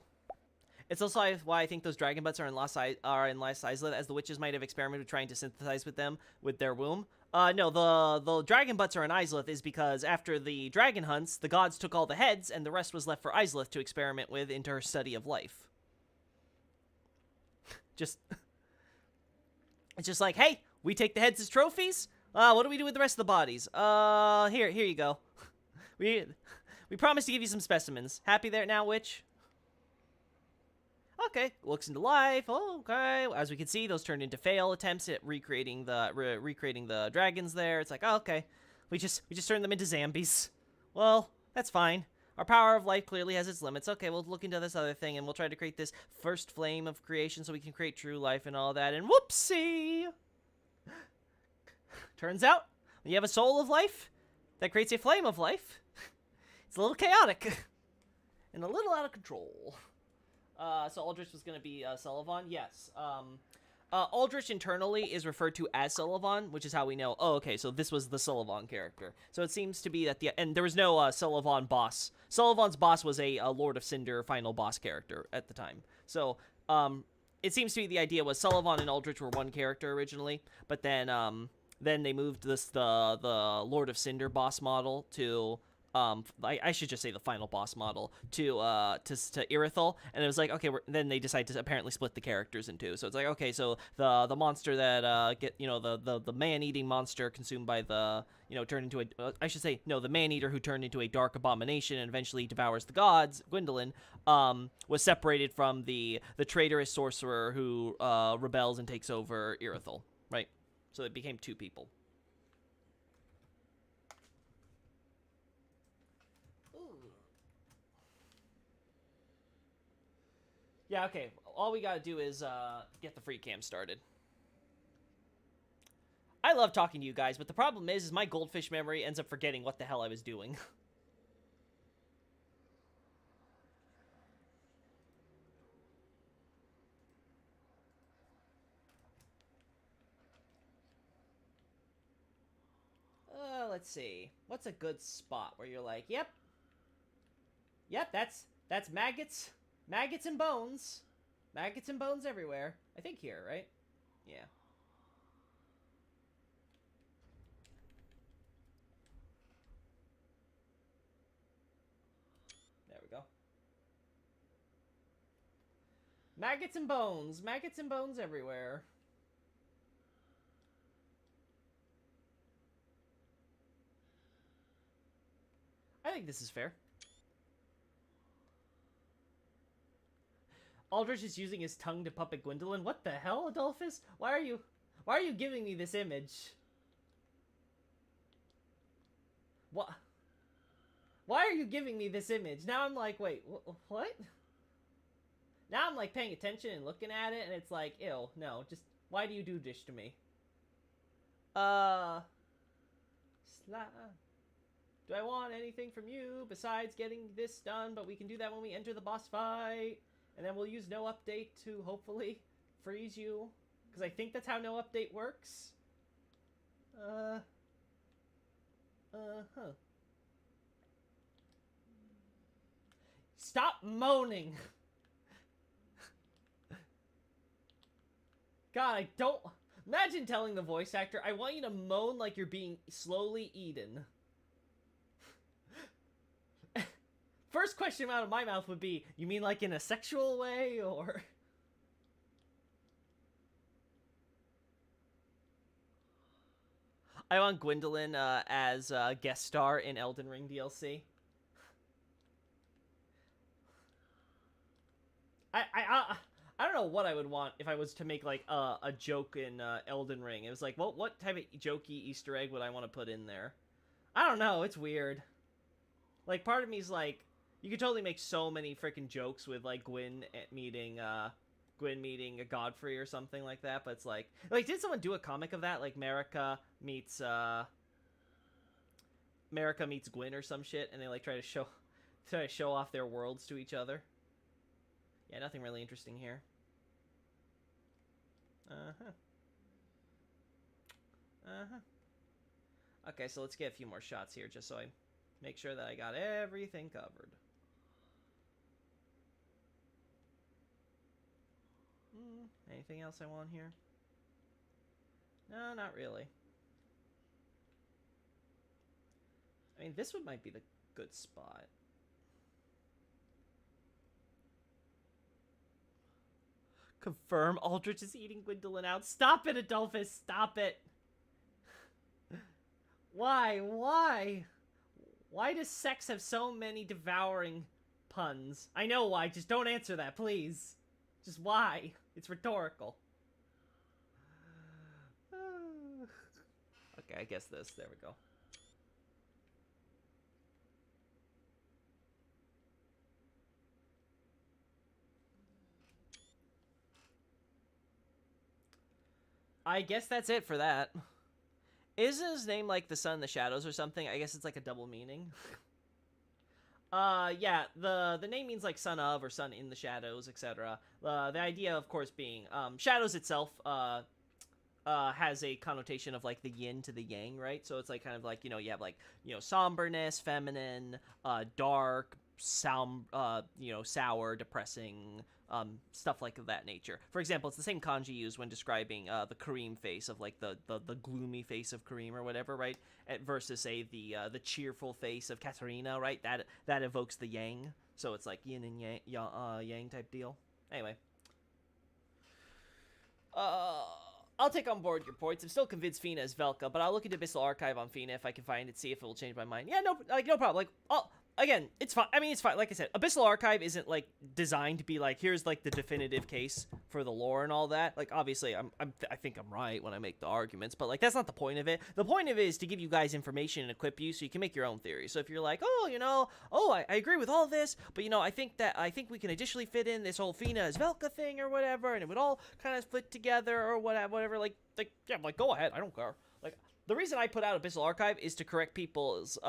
It's also why I think those dragon butts are in Lost Izalith, as the witches might have experimented with trying to synthesize with them with their womb. No, the dragon butts are in Izalith is because after the dragon hunts, the gods took all the heads, and the rest was left for Izalith to experiment with into her study of life. It's just like, hey, we take the heads as trophies. What do we do with the rest of the bodies? Here you go. we promised to give you some specimens. Happy there now, witch? Okay, looks into life. Oh, okay. As we can see, those turned into fail attempts at recreating the dragons there. It's like, oh, okay, we just turned them into zombies. Well, that's fine. Our power of life clearly has its limits. Okay, we'll look into this other thing, and we'll try to create this first flame of creation so we can create true life and all that. And whoopsie! Turns out, when you have a soul of life that creates a flame of life, it's a little chaotic and a little out of control. So Aldrich was going to be Sullivan? Yes. Aldrich internally is referred to as Sullivan, which is how we know, oh, okay, so this was the Sullivan character. So it seems to be that and there was no Sullivan boss. Sullivan's boss was a Lord of Cinder final boss character at the time. So it seems to be the idea was Sullivan and Aldrich were one character originally, but then they moved the Lord of Cinder boss model to I should just say the final boss model to Irithyll, and it was like, okay, then they decided to apparently split the characters in two. So it's like, okay, so the monster that the man-eating monster consumed by the turned into the man-eater who turned into a dark abomination and eventually devours the gods, Gwendolyn, was separated from the traitorous sorcerer who rebels and takes over Irithyll, right? So it became two people. Yeah, okay. All we gotta do is get the free cam started. I love talking to you guys, but the problem is my goldfish memory ends up forgetting what the hell I was doing. Let's see. What's a good spot where you're like, yep, that's maggots. Maggots and bones. Maggots and bones everywhere. I think here, right? Yeah. There we go. Maggots and bones. Maggots and bones everywhere. I think this is fair. Aldrich is using his tongue to puppet Gwendolyn. What the hell, Adolphus? Why are you giving me this image? What? Why are you giving me this image? Now I'm like, wait, what? Now I'm like paying attention and looking at it, and it's like, ew, no, just why do you do this to me? Do I want anything from you besides getting this done? But we can do that when we enter the boss fight. And then we'll use no update to hopefully freeze you. Because I think that's how no update works. Stop moaning! God, I don't... Imagine telling the voice actor, I want you to moan like you're being slowly eaten. First question out of my mouth would be, you mean like in a sexual way, or... I want Gwendolyn as a guest star in Elden Ring DLC. I don't know what I would want if I was to make like a joke in Elden Ring. It was like, what type of jokey Easter egg would I want to put in there? I don't know. It's weird. Like, part of me's like, you could totally make so many freaking jokes with like Gwyn meeting Godfrey or something like that. But it's like did someone do a comic of that? Like Marika meets Gwyn or some shit, and they like try to show off their worlds to each other. Yeah, nothing really interesting here. Okay, so let's get a few more shots here, just so I make sure that I got everything covered. Anything else I want here? No, not really. I mean, this one might be the good spot. Confirm Aldrich is eating Gwendolyn out. Stop it, Adolphus! Stop it! Why? Why? Why does sex have so many devouring puns? I know why, just don't answer that, please. Just why? It's rhetorical. Okay, I guess this. There we go. I guess that's it for that. Isn't his name like the Sun in the Shadows or something? I guess it's like a double meaning. Yeah, the name means like son of or son in the shadows, etc. The idea, of course, being shadows itself has a connotation of like the yin to the yang, right? So it's like kind of like, you have like, somberness, feminine, dark, sour, depressing, stuff like that nature. For example, it's the same kanji used when describing the Kareem face of like the gloomy face of Kareem or whatever, right? Versus say the cheerful face of Katarina, right? That evokes the yang. So it's like yin and yang type deal. Anyway. I'll take on board your points. I'm still convinced Fina is Velka, but I'll look into Abyssal Archive on Fina if I can find it, see if it will change my mind. Yeah, no problem. Like, again, it's fine. I mean, it's fine. Like I said, Abyssal Archive isn't like designed to be like, here's like the definitive case for the lore and all that. Like, obviously, I think I'm right when I make the arguments, but like that's not the point of it. The point of it is to give you guys information and equip you so you can make your own theory. So if you're like, I agree with all this, but I think we can additionally fit in this whole Fina as Velka thing or whatever, and it would all kind of fit together or whatever. Like yeah, like go ahead. I don't care. Like. The reason I put out Abyssal Archive is to correct people's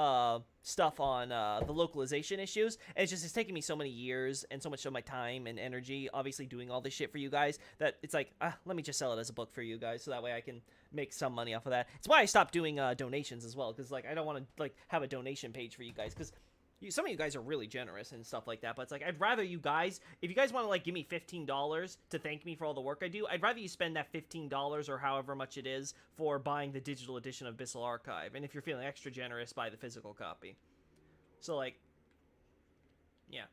stuff on the localization issues. And it's taking me so many years and so much of my time and energy, obviously doing all this shit for you guys, that it's like, let me just sell it as a book for you guys, so that way I can make some money off of that. It's why I stopped doing donations as well, because like I don't want to like have a donation page for you guys, because some of you guys are really generous and stuff like that, but it's like, I'd rather you guys, if you guys want to like give me $15 to thank me for all the work I do, I'd rather you spend that $15 or however much it is for buying the digital edition of Abyssal Archive, and if you're feeling extra generous, buy the physical copy. So like, yeah.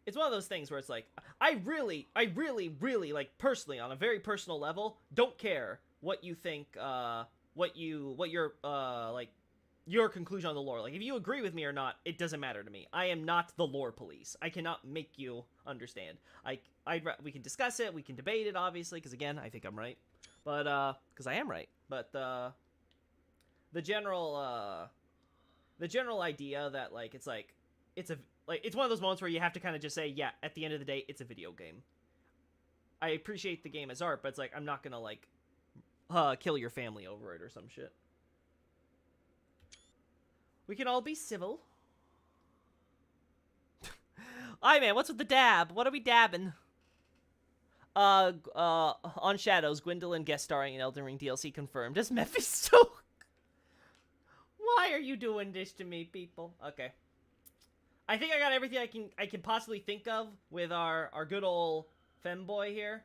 It's one of those things where it's like, I really, like, personally, on a very personal level, don't care what you think, what your, like, your conclusion on the lore. Like, if you agree with me or not, it doesn't matter to me. I am not the lore police. I cannot make you understand. We can discuss it, we can debate it, obviously, because again, I think I'm right. But, because I am right. But, the general idea that, like, it's one of those moments where you have to kind of just say, yeah, at the end of the day, it's a video game. I appreciate the game as art, but it's like, I'm not gonna, like, kill your family over it or some shit. We can all be civil. Aye, man, what's with the dab? What are we dabbing? On Shadows, Gwendolyn guest starring in Elden Ring DLC confirmed as Mephisto. Why are you doing this to me, people? Okay. I think I got everything I can possibly think of with our good old femboy here.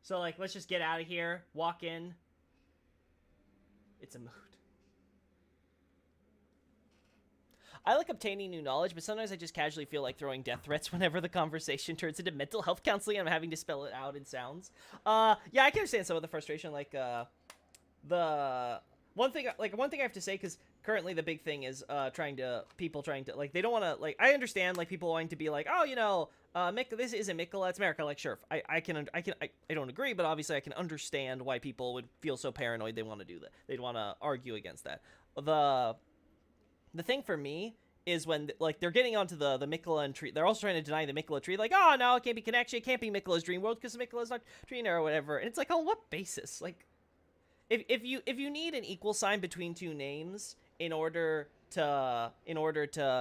So, like, let's just get out of here, walk in. It's a mood. I like obtaining new knowledge, but sometimes I just casually feel like throwing death threats whenever the conversation turns into mental health counseling and I'm having to spell it out in sounds. Yeah, I can understand some of the frustration, like, the one thing I have to say, because currently the big thing is people trying to, like, they don't want to, like, I understand, like, people wanting to be like, oh, this isn't Miquella, it's America. Like, sure, I don't agree, but obviously I can understand why people would feel so paranoid they want to do that. They'd want to argue against that. The thing for me is when, like, they're getting onto the Miquella tree. They're also trying to deny the Miquella tree. Like, oh, no, it can't be connection. It can't be Miquella's dream world because Miquella's not Trina or whatever. And it's like, on what basis? Like, if you need an equal sign between two names in order to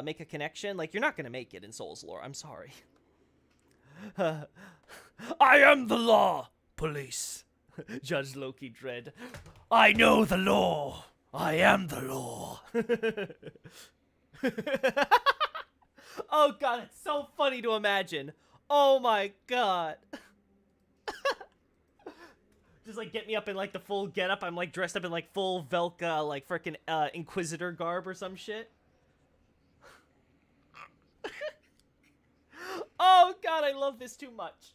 make a connection, like, you're not going to make it in Souls lore. I'm sorry. I am the law, police. Judge Loki Dread. I know the law. I am the law. Oh god, it's so funny to imagine. Oh my god. Just like get me up in like the full getup. I'm like dressed up in like full Velka, like frickin' Inquisitor garb or some shit. Oh god, I love this too much.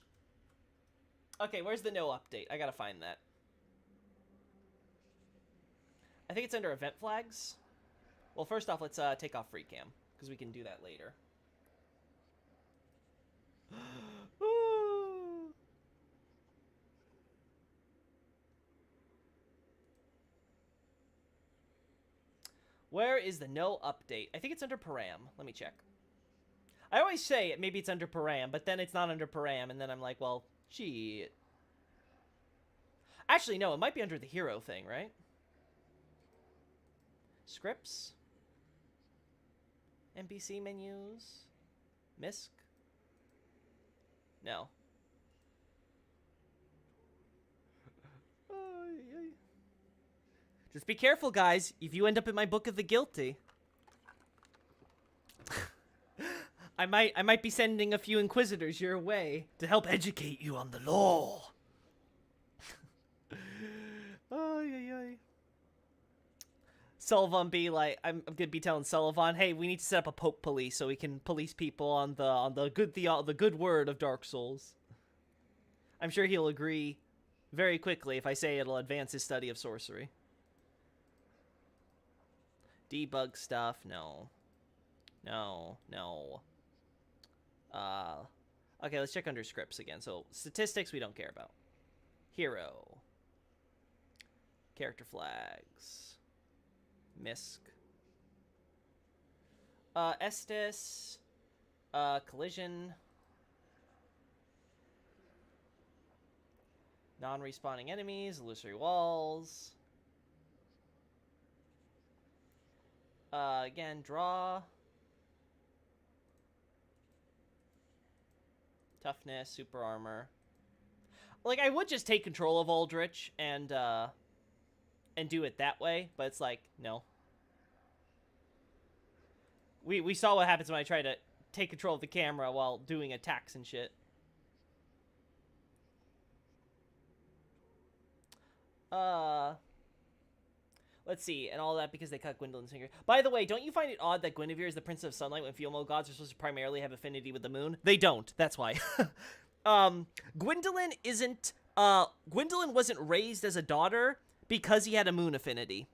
Okay, where's the no update? I gotta find that. I think it's under event flags. Well, first off, let's take off free cam, because we can do that later. Where is the no update? I think it's under Param. Let me check. I always say maybe it's under Param, but then it's not under Param, and then I'm like, well, shit. Actually, no, it might be under the hero thing, right? Scripts? NPC menus? MISC? No. Just be careful, guys, if you end up in my Book of the Guilty. I might be sending a few Inquisitors your way to help educate you on the law. Sullivan be like, I'm gonna be telling Sullivan, hey, we need to set up a Pope police so we can police people on the good word of Dark Souls. I'm sure he'll agree very quickly if I say it'll advance his study of sorcery. Debug stuff, no. No. Okay, let's check under scripts again. So, statistics we don't care about. Hero. Character flags. MISC. Estes. Collision. Non-respawning enemies. Illusory walls. Again, draw. Toughness, super armor. Like, I would just take control of Aldrich and do it that way, but it's like, no. We saw what happens when I try to take control of the camera while doing attacks and shit. Let's see, and all that because they cut Gwendolyn's finger. By the way, don't you find it odd that Guinevere is the Princess of Sunlight when Fiomo gods are supposed to primarily have affinity with the moon? They don't, that's why. Gwendolyn isn't, Gwendolyn wasn't raised as a daughter because he had a moon affinity.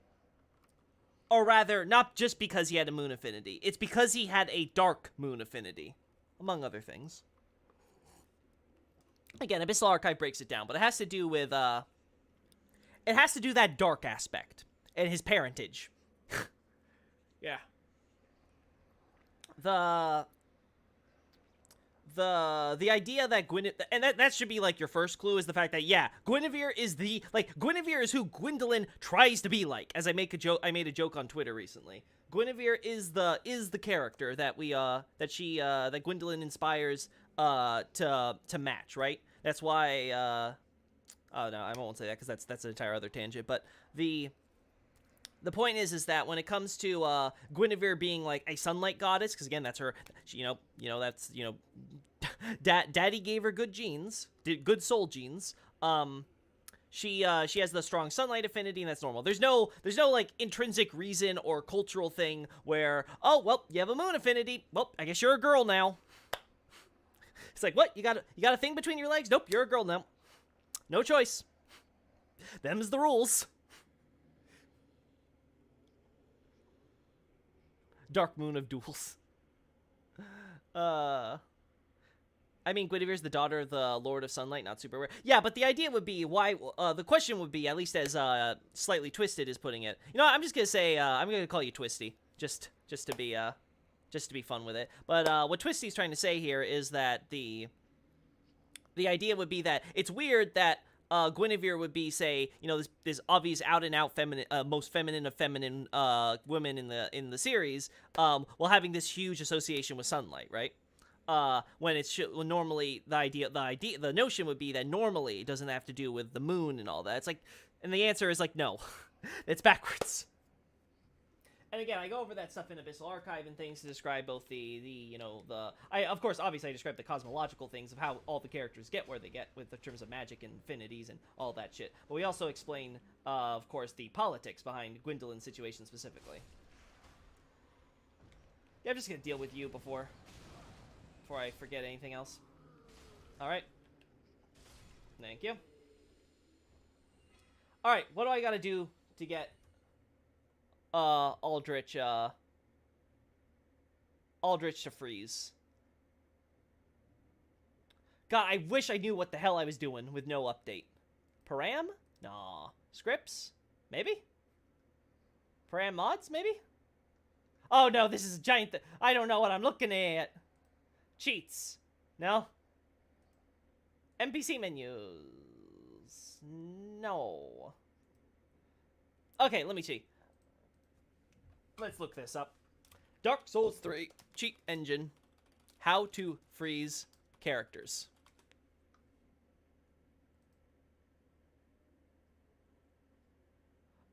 Or rather, not just because he had a moon affinity. It's because he had a dark moon affinity, among other things. Again, Abyssal Archive breaks it down, but it has to do with, it has to do that dark aspect. And his parentage. Yeah. The idea that Guinevere, and that should be like your first clue, is the fact that, yeah, Guinevere is Guinevere is who Gwendolyn tries to be like. As I made a joke on Twitter recently. Guinevere is the character that that Gwendolyn inspires to match, right? That's why oh no, I won't say that because that's an entire other tangent, but the point is that when it comes to Guinevere being like a sunlight goddess, because again, that's her, that's Daddy gave her good genes, good soul genes. She has the strong sunlight affinity, and that's normal. There's no like intrinsic reason or cultural thing where, oh well, you have a moon affinity. Well, I guess you're a girl now. It's like, what? You got a thing between your legs? Nope, you're a girl now. No choice. Them's the rules. Dark Moon of Duels. I mean, Guinevere's the daughter of the Lord of Sunlight, not super rare. Yeah, but the idea would be why. The question would be, at least as Slightly Twisted is putting it. You know, I'm just gonna say I'm gonna call you Twisty, just to be fun with it. But what Twisty's trying to say here is that the idea would be that it's weird that Guinevere would be, say, this obvious out-and-out feminine, most feminine of feminine women in the series, while having this huge association with sunlight, right? When normally the notion would be that normally it doesn't have to do with the moon and all that. It's like, and the answer is like, no, it's backwards. And again, I go over that stuff in Abyssal Archive and things to describe both I of course, obviously I describe the cosmological things of how all the characters get where they get with the terms of magic and infinities and all that shit. But we also explain, of course, the politics behind Gwendolyn's situation specifically. Yeah, I'm just gonna deal with you before I forget anything else. Alright. Thank you. Alright, what do I gotta do to get Aldrich to freeze? God, I wish I knew what the hell I was doing with no update. Param? Nah. Scripts? Maybe? Param mods, maybe? Oh no, this is a giant I don't know what I'm looking at. Cheats. No? NPC menus. No. Okay, let me see. Let's look this up. Dark Souls 3 cheat engine. How to freeze characters.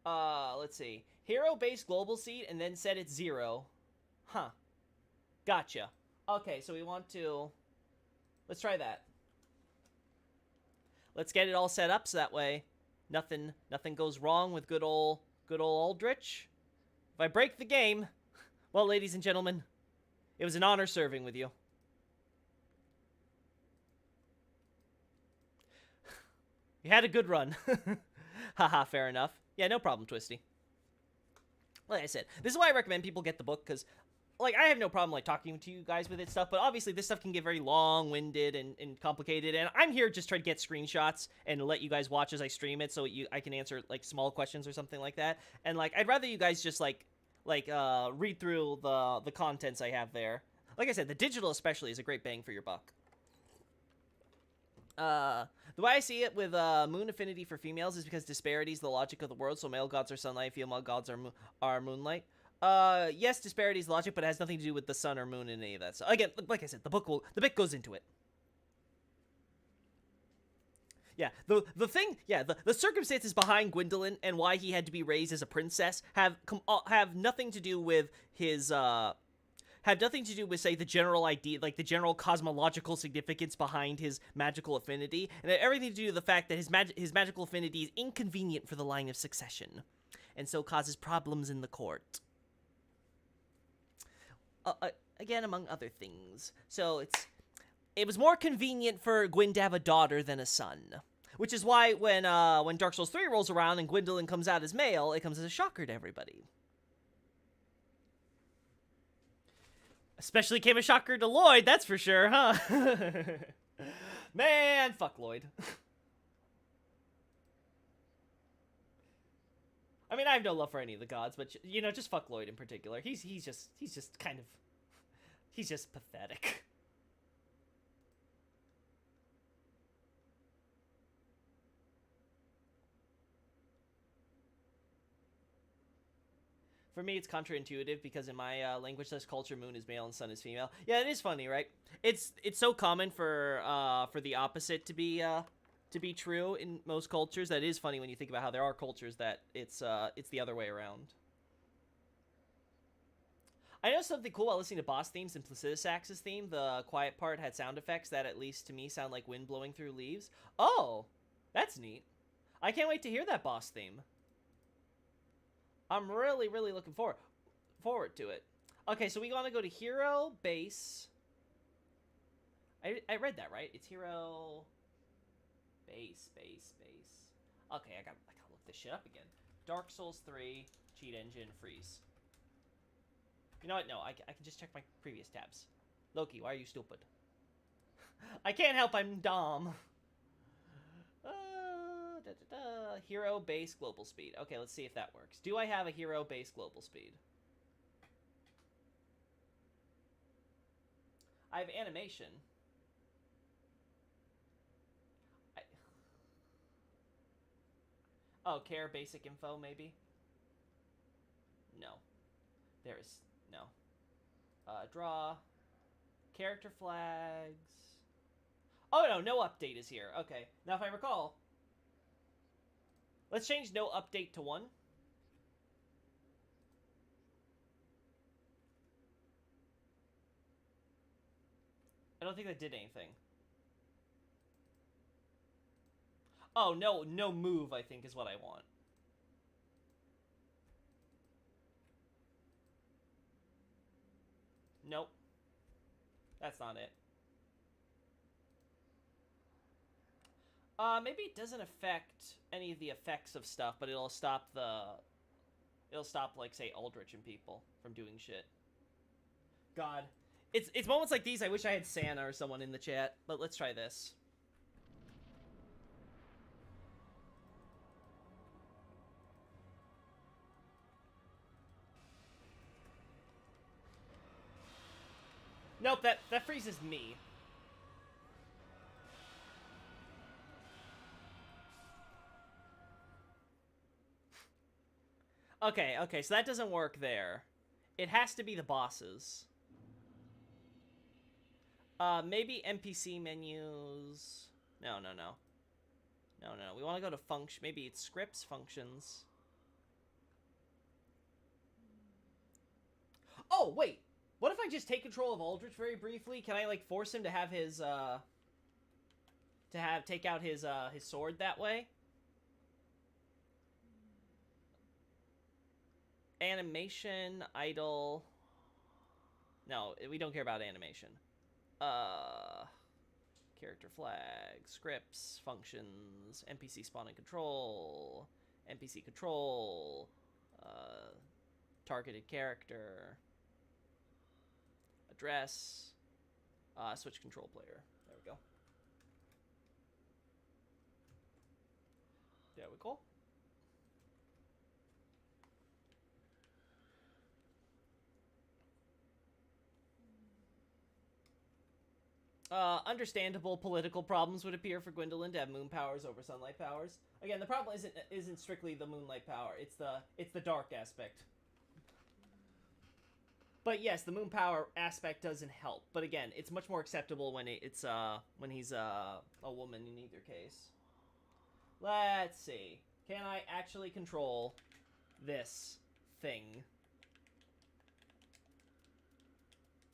Let's see. Hero base global seed and then set it 0. Huh. Gotcha. Okay, so we want to... Let's try that. Let's get it all set up so that way nothing goes wrong with good old Aldrich. If I break the game, well, ladies and gentlemen, it was an honor serving with you. You had a good run. Haha, fair enough. Yeah, no problem, Twisty. Like I said, this is why I recommend people get the book, because, like, I have no problem, like, talking to you guys with it stuff, but obviously this stuff can get very long-winded and complicated, and I'm here just trying to get screenshots and let you guys watch as I stream it so I can answer, like, small questions or something like that, and, like, I'd rather you guys just, read through the contents I have there. Like I said, the digital especially is a great bang for your buck. The way I see it with moon affinity for females is because disparity is the logic of the world, so male gods are sunlight, female gods are moonlight. Yes, disparity is logic, but it has nothing to do with the sun or moon in any of that. So again, like I said, the book goes into it. Yeah, the circumstances behind Gwendolyn and why he had to be raised as a princess have nothing to do with his have nothing to do with, say, the general idea, like the general cosmological significance behind his magical affinity, and everything to do with the fact that his magical affinity is inconvenient for the line of succession, and so causes problems in the court. Again, among other things. So it was more convenient for Gwyn to have a daughter than a son, which is why when Dark Souls 3 rolls around and Gwendolyn comes out as male, it comes as a shocker to everybody. Especially came a shocker to Lloyd, that's for sure, huh? Man, fuck Lloyd. I mean, I have no love for any of the gods, but, you know, just fuck Lloyd in particular. He's just kind of... He's just pathetic. For me, it's counterintuitive because in my language, this culture, moon is male and sun is female. Yeah, it is funny, right? It's so common for the opposite to be true in most cultures. That is funny when you think about how there are cultures that it's the other way around. I know something cool while listening to boss themes and Placidusax's theme. The quiet part had sound effects that, at least to me, sound like wind blowing through leaves. Oh, that's neat. I can't wait to hear that boss theme. I'm really, really looking forward to it. Okay, so we want to go to hero base. I read that right. It's hero base. Okay, I gotta look this shit up again. Dark Souls 3 cheat engine freeze. You know what? No, I can just check my previous tabs. Loki, why are you stupid? I can't help. I'm dumb. Hero base global speed. Okay, let's see if that works. Do I have a hero base global speed? I have animation. Oh, care basic info, maybe? No. There is... no. Draw. Character flags. Oh, no update is here. Okay. Now, if I recall... Let's change no update to 1. I don't think that did anything. Oh, no move, I think, is what I want. Nope. That's not it. Maybe it doesn't affect any of the effects of stuff, but it'll stop like, say, Aldrich and people from doing shit. God. It's moments like these I wish I had Santa or someone in the chat, but let's try this. Nope, that freezes me. Okay, so that doesn't work there. It has to be the bosses. Maybe NPC menus. No. We want to go to function. Maybe it's scripts, functions. Oh, wait. What if I just take control of Aldrich very briefly? Can I, like, force him to have his, take out his sword that way? Animation, idle. No, we don't care about animation. Character flag, scripts, functions, NPC spawn and control, NPC control, targeted character, address, switch control player. There we go. There we go. Understandable political problems would appear for Gwendolyn to have moon powers over sunlight powers. Again, the problem isn't strictly the moonlight power. It's the dark aspect. But yes, the moon power aspect doesn't help. But again, it's much more acceptable when when he's a woman in either case. Let's see. Can I actually control this thing?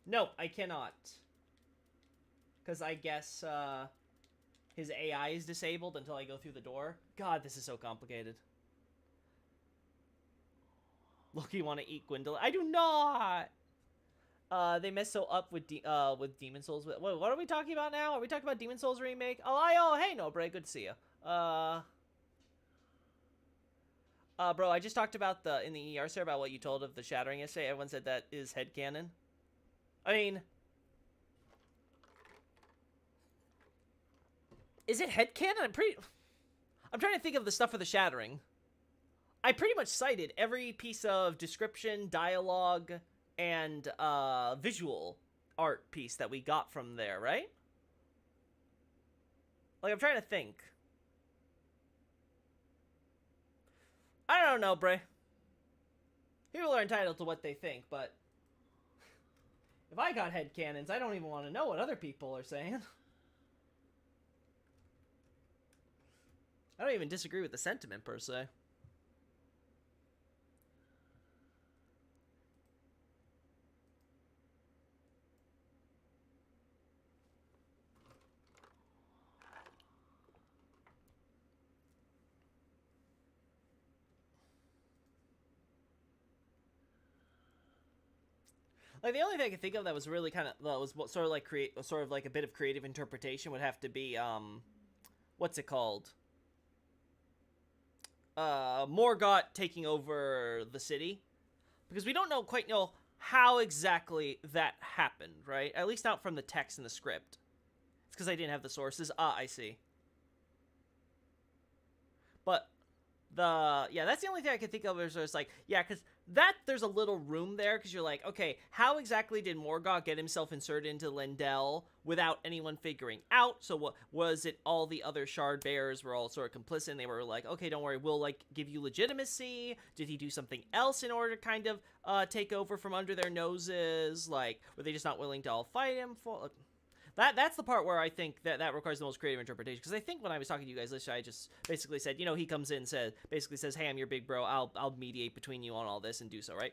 Nope, I cannot. Because I guess his AI is disabled until I go through the door. God, this is so complicated. Loki want to eat Gwendolyn. I do not! They messed so up with Demon Souls. Wait, what are we talking about now? Are we talking about Demon Souls remake? Oh, hey, Nobre, good to see you. Bro, I just talked about in the ER, sir, about what you told of the shattering essay. Everyone said that is headcanon. I mean, is it headcanon? I'm trying to think of the stuff for the shattering. I pretty much cited every piece of description, dialogue, and visual art piece that we got from there, right? Like, I'm trying to think. I don't know, Bray. People are entitled to what they think, but if I got headcanons, I don't even want to know what other people are saying. I don't even disagree with the sentiment, per se. Like, the only thing I could think of that was really kind of, was sort of like a bit of creative interpretation would have to be, what's it called? Morgott taking over the city. Because we don't quite know how exactly that happened, right? At least not from the text in the script. It's because I didn't have the sources. I see. But that's the only thing I could think of is just like, yeah, because there's a little room there, because you're like, okay, how exactly did Morgott get himself inserted into Leyndell without anyone figuring out? So what was it? All the other shard bearers were all sort of complicit, and they were like, okay, don't worry, we'll like give you legitimacy. Did he do something else in order to kind of take over from under their noses? Like, were they just not willing to all fight him for? That's the part where I think that requires the most creative interpretation. Because I think when I was talking to you guys, I just basically said, he comes in and basically says, hey, I'm your big bro. I'll mediate between you on all this and do so, right?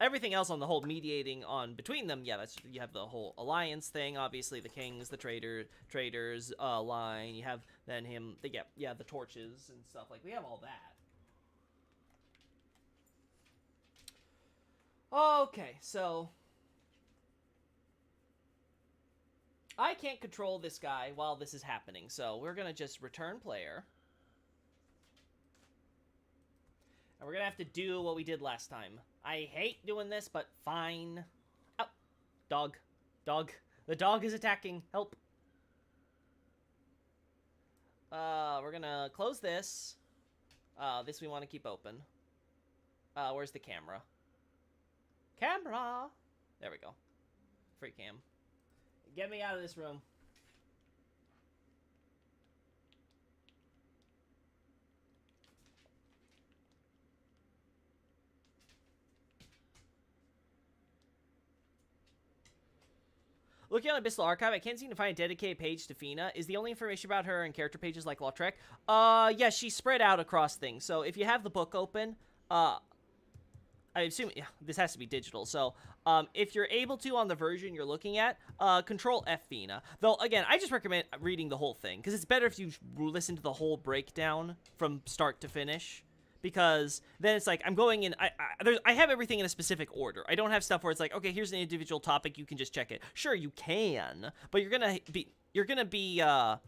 everything else on the whole mediating on between them, yeah, that's, you have the whole alliance thing, obviously the kings, the traders line, you have then him, the torches and stuff, like, we have all that. Okay, so I can't control this guy while this is happening, so we're gonna just return player. And we're gonna have to do what we did last time. I hate doing this, but fine. Oh, dog. Dog. The dog is attacking. Help. We're gonna close this. This we want to keep open. Where's the camera? Camera! There we go. Free cam. Get me out of this room. Looking on Abyssal Archive, I can't seem to find a dedicated page to Fina. Is the only information about her in character pages like Lautrec? Yeah, she's spread out across things. So if you have the book open, I assume, yeah, this has to be digital. So if you're able to on the version you're looking at, Control F Fina. Though, again, I just recommend reading the whole thing, because it's better if you listen to the whole breakdown from start to finish. Because then it's like, I'm going in, I have everything in a specific order. I don't have stuff where it's like, okay, here's an individual topic, you can just check it. Sure, you can, but there's gonna be a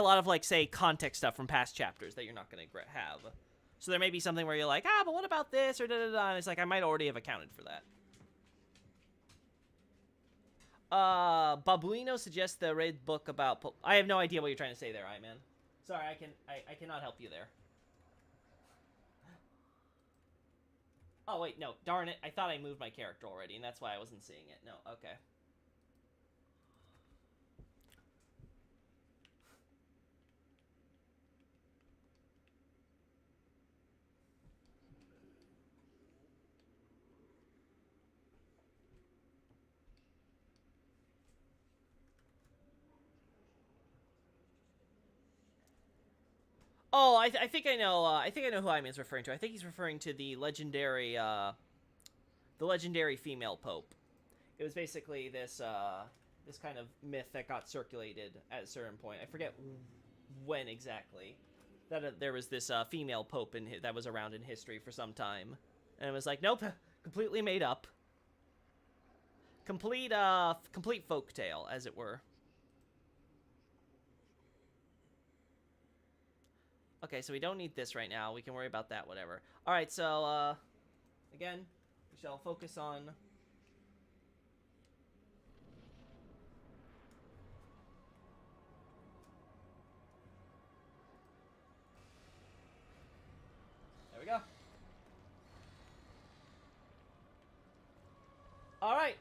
lot of, like, say, context stuff from past chapters that you're not gonna have. So there may be something where you're like, but what about this, or da-da-da, and it's like, I might already have accounted for that. Babuino suggests the red book about, I have no idea what you're trying to say there, man. Sorry, I cannot help you there. Oh, wait, no. Darn it. I thought I moved my character already, and that's why I wasn't seeing it. No, okay. Oh, I think I know. I think I know who Iman's referring to. I think he's referring to the legendary female pope. It was basically this this kind of myth that got circulated at a certain point. I forget when exactly. That there was this female pope that was around in history for some time, and it was like, nope, completely made up. Complete folktale, as it were. Okay, so we don't need this right now. We can worry about that, whatever. Alright, so, again, we shall focus on... There we go. Alright.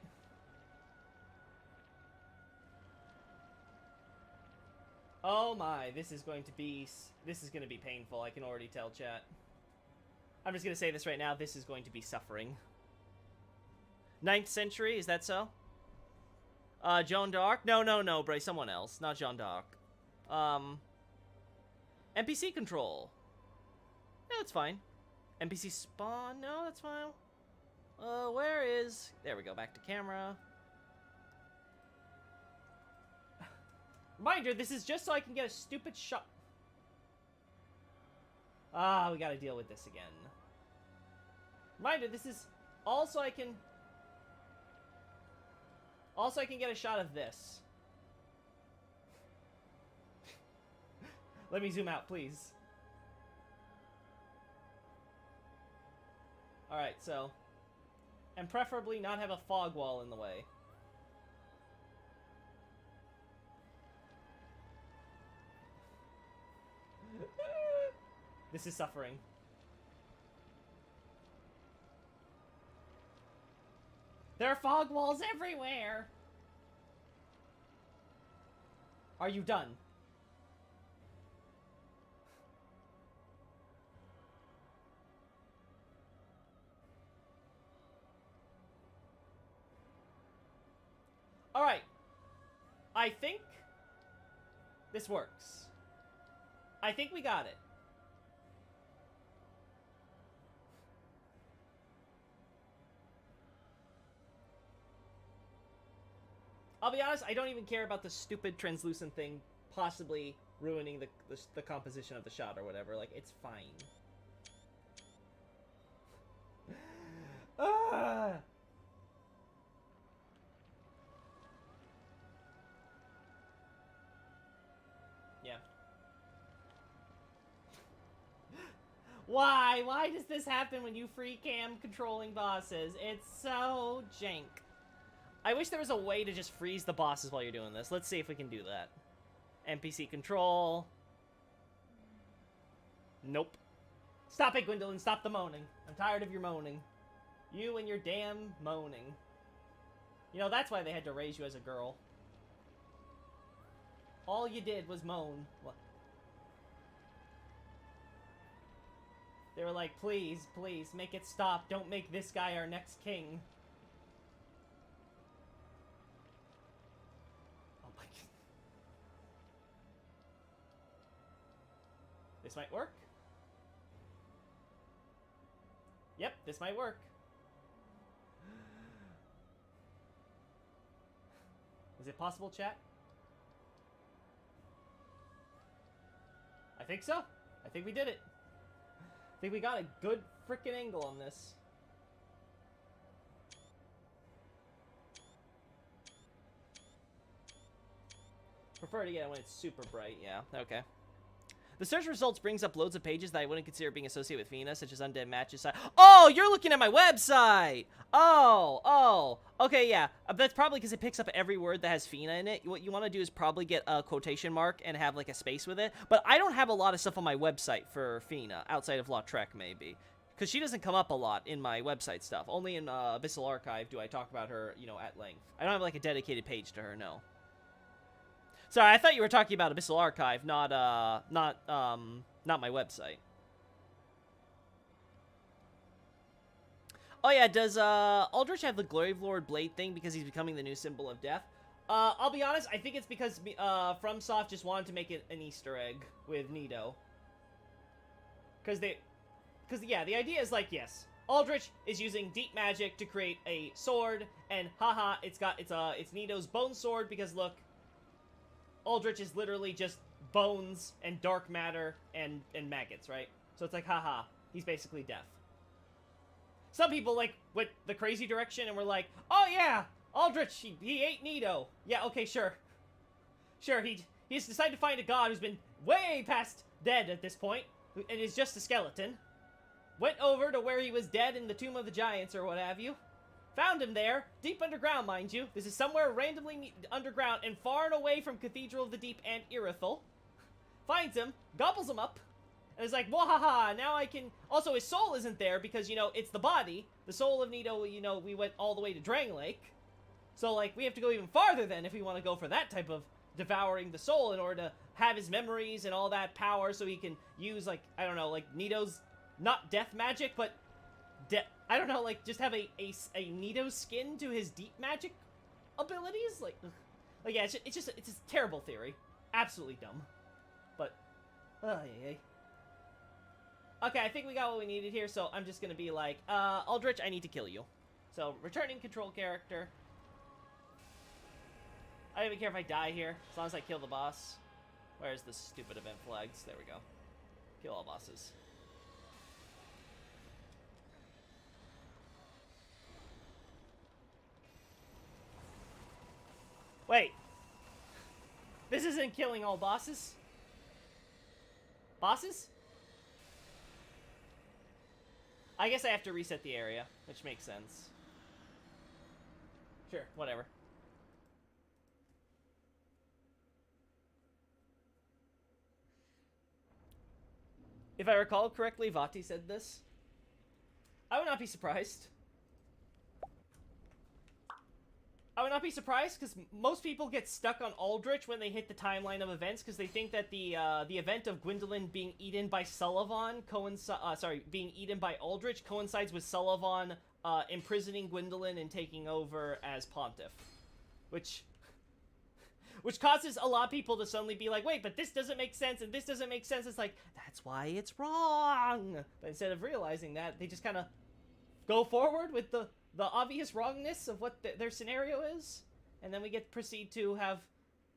Oh my, this is going to be painful. I can already tell, chat. I'm just gonna say this right now. This is going to be suffering. 9th century, is that so? Joan d'Arc? No, Bray, someone else. Not Joan d'Arc. NPC control. No, that's fine. NPC spawn? No, that's fine. Where is... There we go, back to camera. Reminder, this is just so I can get a stupid shot. We gotta deal with this again. Reminder, this is also I can get a shot of this. Let me zoom out, please. Alright, so... And preferably not have a fog wall in the way. This is suffering. There are fog walls everywhere! Are you done? Alright. I think this works. I think we got it. I'll be honest, I don't even care about the stupid translucent thing possibly ruining the composition of the shot or whatever. Like, it's fine. Ah! Yeah. Why? Why does this happen when you free cam controlling bosses? It's so jank. I wish there was a way to just freeze the bosses while you're doing this. Let's see if we can do that. NPC control. Nope. Stop it, Gwendolyn. Stop the moaning. I'm tired of your moaning. You and your damn moaning. You know, that's why they had to raise you as a girl. All you did was moan. What? They were like, please, please, make it stop. Don't make this guy our next king. Oh my god. This might work. Yep, this might work. Is it possible, chat? I think so. I think we did it. I think we got a good freaking angle on this. Prefer to get it when it's super bright, yeah. Okay. The search results brings up loads of pages that I wouldn't consider being associated with FINA, such as Undead Matches. Oh, you're looking at my website! Oh. Okay, yeah. That's probably because it picks up every word that has FINA in it. What you want to do is probably get a quotation mark and have, like, a space with it. But I don't have a lot of stuff on my website for FINA, outside of Lautrec, maybe. Because she doesn't come up a lot in my website stuff. Only in Abyssal Archive do I talk about her, you know, at length. I don't have, like, a dedicated page to her, no. Sorry, I thought you were talking about Abyssal Archive, not my website. Oh yeah, does Aldrich have the Glory Lord Blade thing because he's becoming the new symbol of death? I'll be honest, I think it's because FromSoft just wanted to make it an Easter egg with Nito. Because yeah, the idea is like, yes, Aldrich is using deep magic to create a sword, and haha, it's Nito's bone sword because look, Aldrich is literally just bones and dark matter and maggots, right? So it's like, haha, he's basically death. Some people, like, went the crazy direction and were like, oh yeah, Aldrich, he ate Nito. Yeah, okay, sure. Sure, he's decided to find a god who's been way past dead at this point, and is just a skeleton. Went over to where he was dead in the Tomb of the Giants or what have you. Found him there, deep underground, mind you. This is somewhere randomly underground and far and away from Cathedral of the Deep and Irithyll. Finds him, gobbles him up, and is like, wahaha, now I can... Also, his soul isn't there because, you know, it's the body. The soul of Nito, you know, we went all the way to Drangleic. So, like, we have to go even farther then if we want to go for that type of devouring the soul in order to have his memories and all that power so he can use, like, I don't know, like, Nito's, not death magic, but... I don't know, like, just have a Nito skin to his deep magic abilities? Like, yeah, it's just a terrible theory. Absolutely dumb. But, okay, I think we got what we needed here, so I'm just gonna be like, Aldrich, I need to kill you. So, returning control character. I don't even care if I die here, as long as I kill the boss. Where's the stupid event flags? There we go. Kill all bosses. Wait. This isn't killing all bosses? Bosses? I guess I have to reset the area, which makes sense. Sure, whatever. If I recall correctly, Vati said this. I would not be surprised. I would not be surprised, because most people get stuck on Aldrich when they hit the timeline of events, because they think that the event of Gwendolyn being eaten by Sullivan being eaten by Aldrich coincides with Sullivan imprisoning Gwendolyn and taking over as Pontiff. Which causes a lot of people to suddenly be like, wait, but this doesn't make sense, and this doesn't make sense. It's like, that's why it's wrong! But instead of realizing that, they just kind of go forward with the obvious wrongness of what their scenario is. and then we get to proceed to have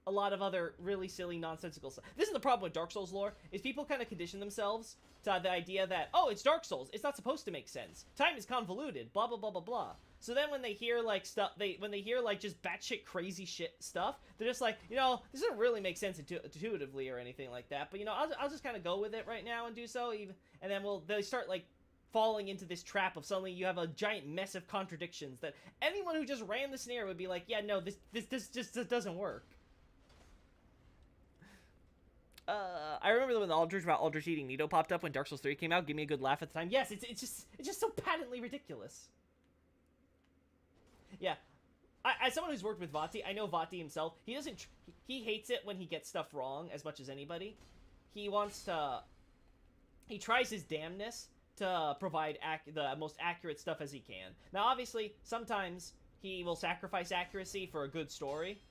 a lot of other really silly, nonsensical stuff. This is the problem with Dark Souls lore, is people kind of condition themselves to the idea that, oh, it's Dark Souls, it's not supposed to make sense. Time is convoluted, blah, blah, blah, blah, blah. So then when they hear, like, stuff, when they hear, like, just batshit crazy shit stuff, they're just like, you know, this doesn't really make sense intuitively or anything like that, but, you know, I'll just kind of go with it right now and do so, and then they start, like, falling into this trap of suddenly you have a giant mess of contradictions that anyone who just ran the scenario would be like, yeah, no, this just doesn't work. I remember when the Aldrich about Aldrich eating Nito popped up when Dark Souls 3 came out. Give me a good laugh at the time. Yes, it's just so patently ridiculous. Yeah, as someone who's worked with Vaati, I know Vaati himself. He hates it when he gets stuff wrong as much as anybody. He tries his damnness to provide the most accurate stuff as he can. Now, obviously, sometimes he will sacrifice accuracy for a good story.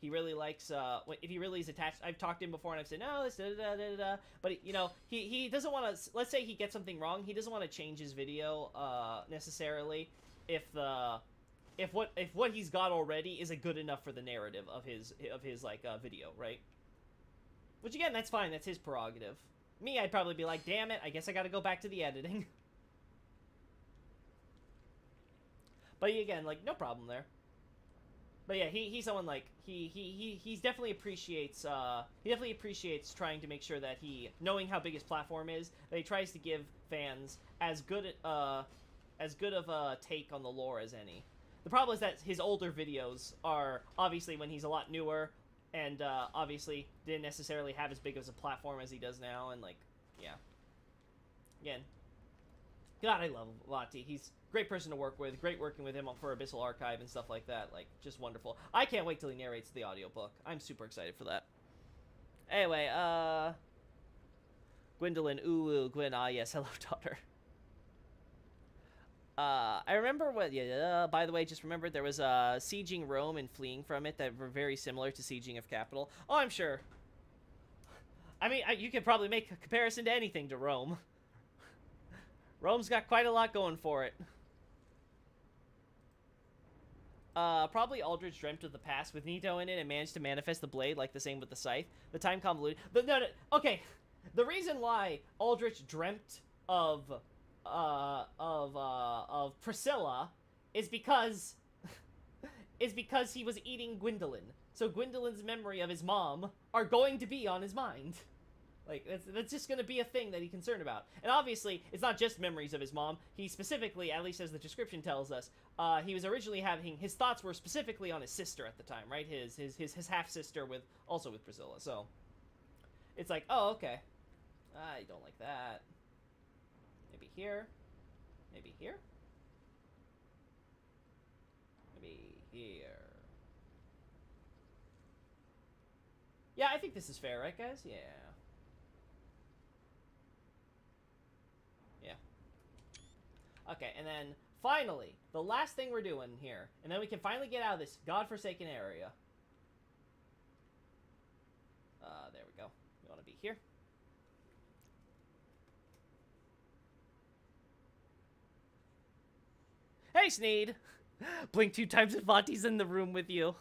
He really likes, if he really is attached, I've talked to him before and I've said, no, this, da-da-da-da-da, but, you know, he doesn't want to, let's say he gets something wrong, he doesn't want to change his video, necessarily, if what he's got already isn't good enough for the narrative of his video, right? Which, again, that's fine, that's his prerogative. Me, I'd probably be like, damn it, I guess I gotta go back to the editing. But, again, like, no problem there. But yeah, he's someone like he definitely appreciates trying to make sure that knowing how big his platform is, that he tries to give fans as good of a take on the lore as any. The problem is that his older videos are obviously when he's a lot newer, and obviously didn't necessarily have as big of a platform as he does now, and like, yeah. Again, God, I love Vaati. He's a great person to work with. Great working with him for Abyssal Archive and stuff like that. Like, just wonderful. I can't wait till he narrates the audiobook. I'm super excited for that. Anyway, Gwendolyn, ooh, Gwen, ah, yes, hello, daughter. I remember what, by the way, just remembered there was, sieging Rome and fleeing from it that were very similar to sieging of Capital. Oh, I'm sure. I mean, you could probably make a comparison to anything to Rome. Rome's got quite a lot going for it. Probably Aldrich dreamt of the past with Nito in it and managed to manifest the blade like the same with the scythe. The time convoluted. No, okay. The reason why Aldrich dreamt of Priscilla is because he was eating Gwendolyn. So Gwendolyn's memory of his mom are going to be on his mind. Like, that's just going to be a thing that he's concerned about. And obviously, it's not just memories of his mom. He specifically, at least as the description tells us, he was originally having, his thoughts were specifically on his sister at the time, right? His half-sister also with Priscilla. So, it's like, oh, okay. I don't like that. Maybe here. Maybe here. Maybe here. Yeah, I think this is fair, right, guys? Yeah. Okay, and then, finally, the last thing we're doing here, and then we can finally get out of this godforsaken area. There we go. We want to be here. Hey, Sneed! Blink 2 times if Vaati's in the room with you.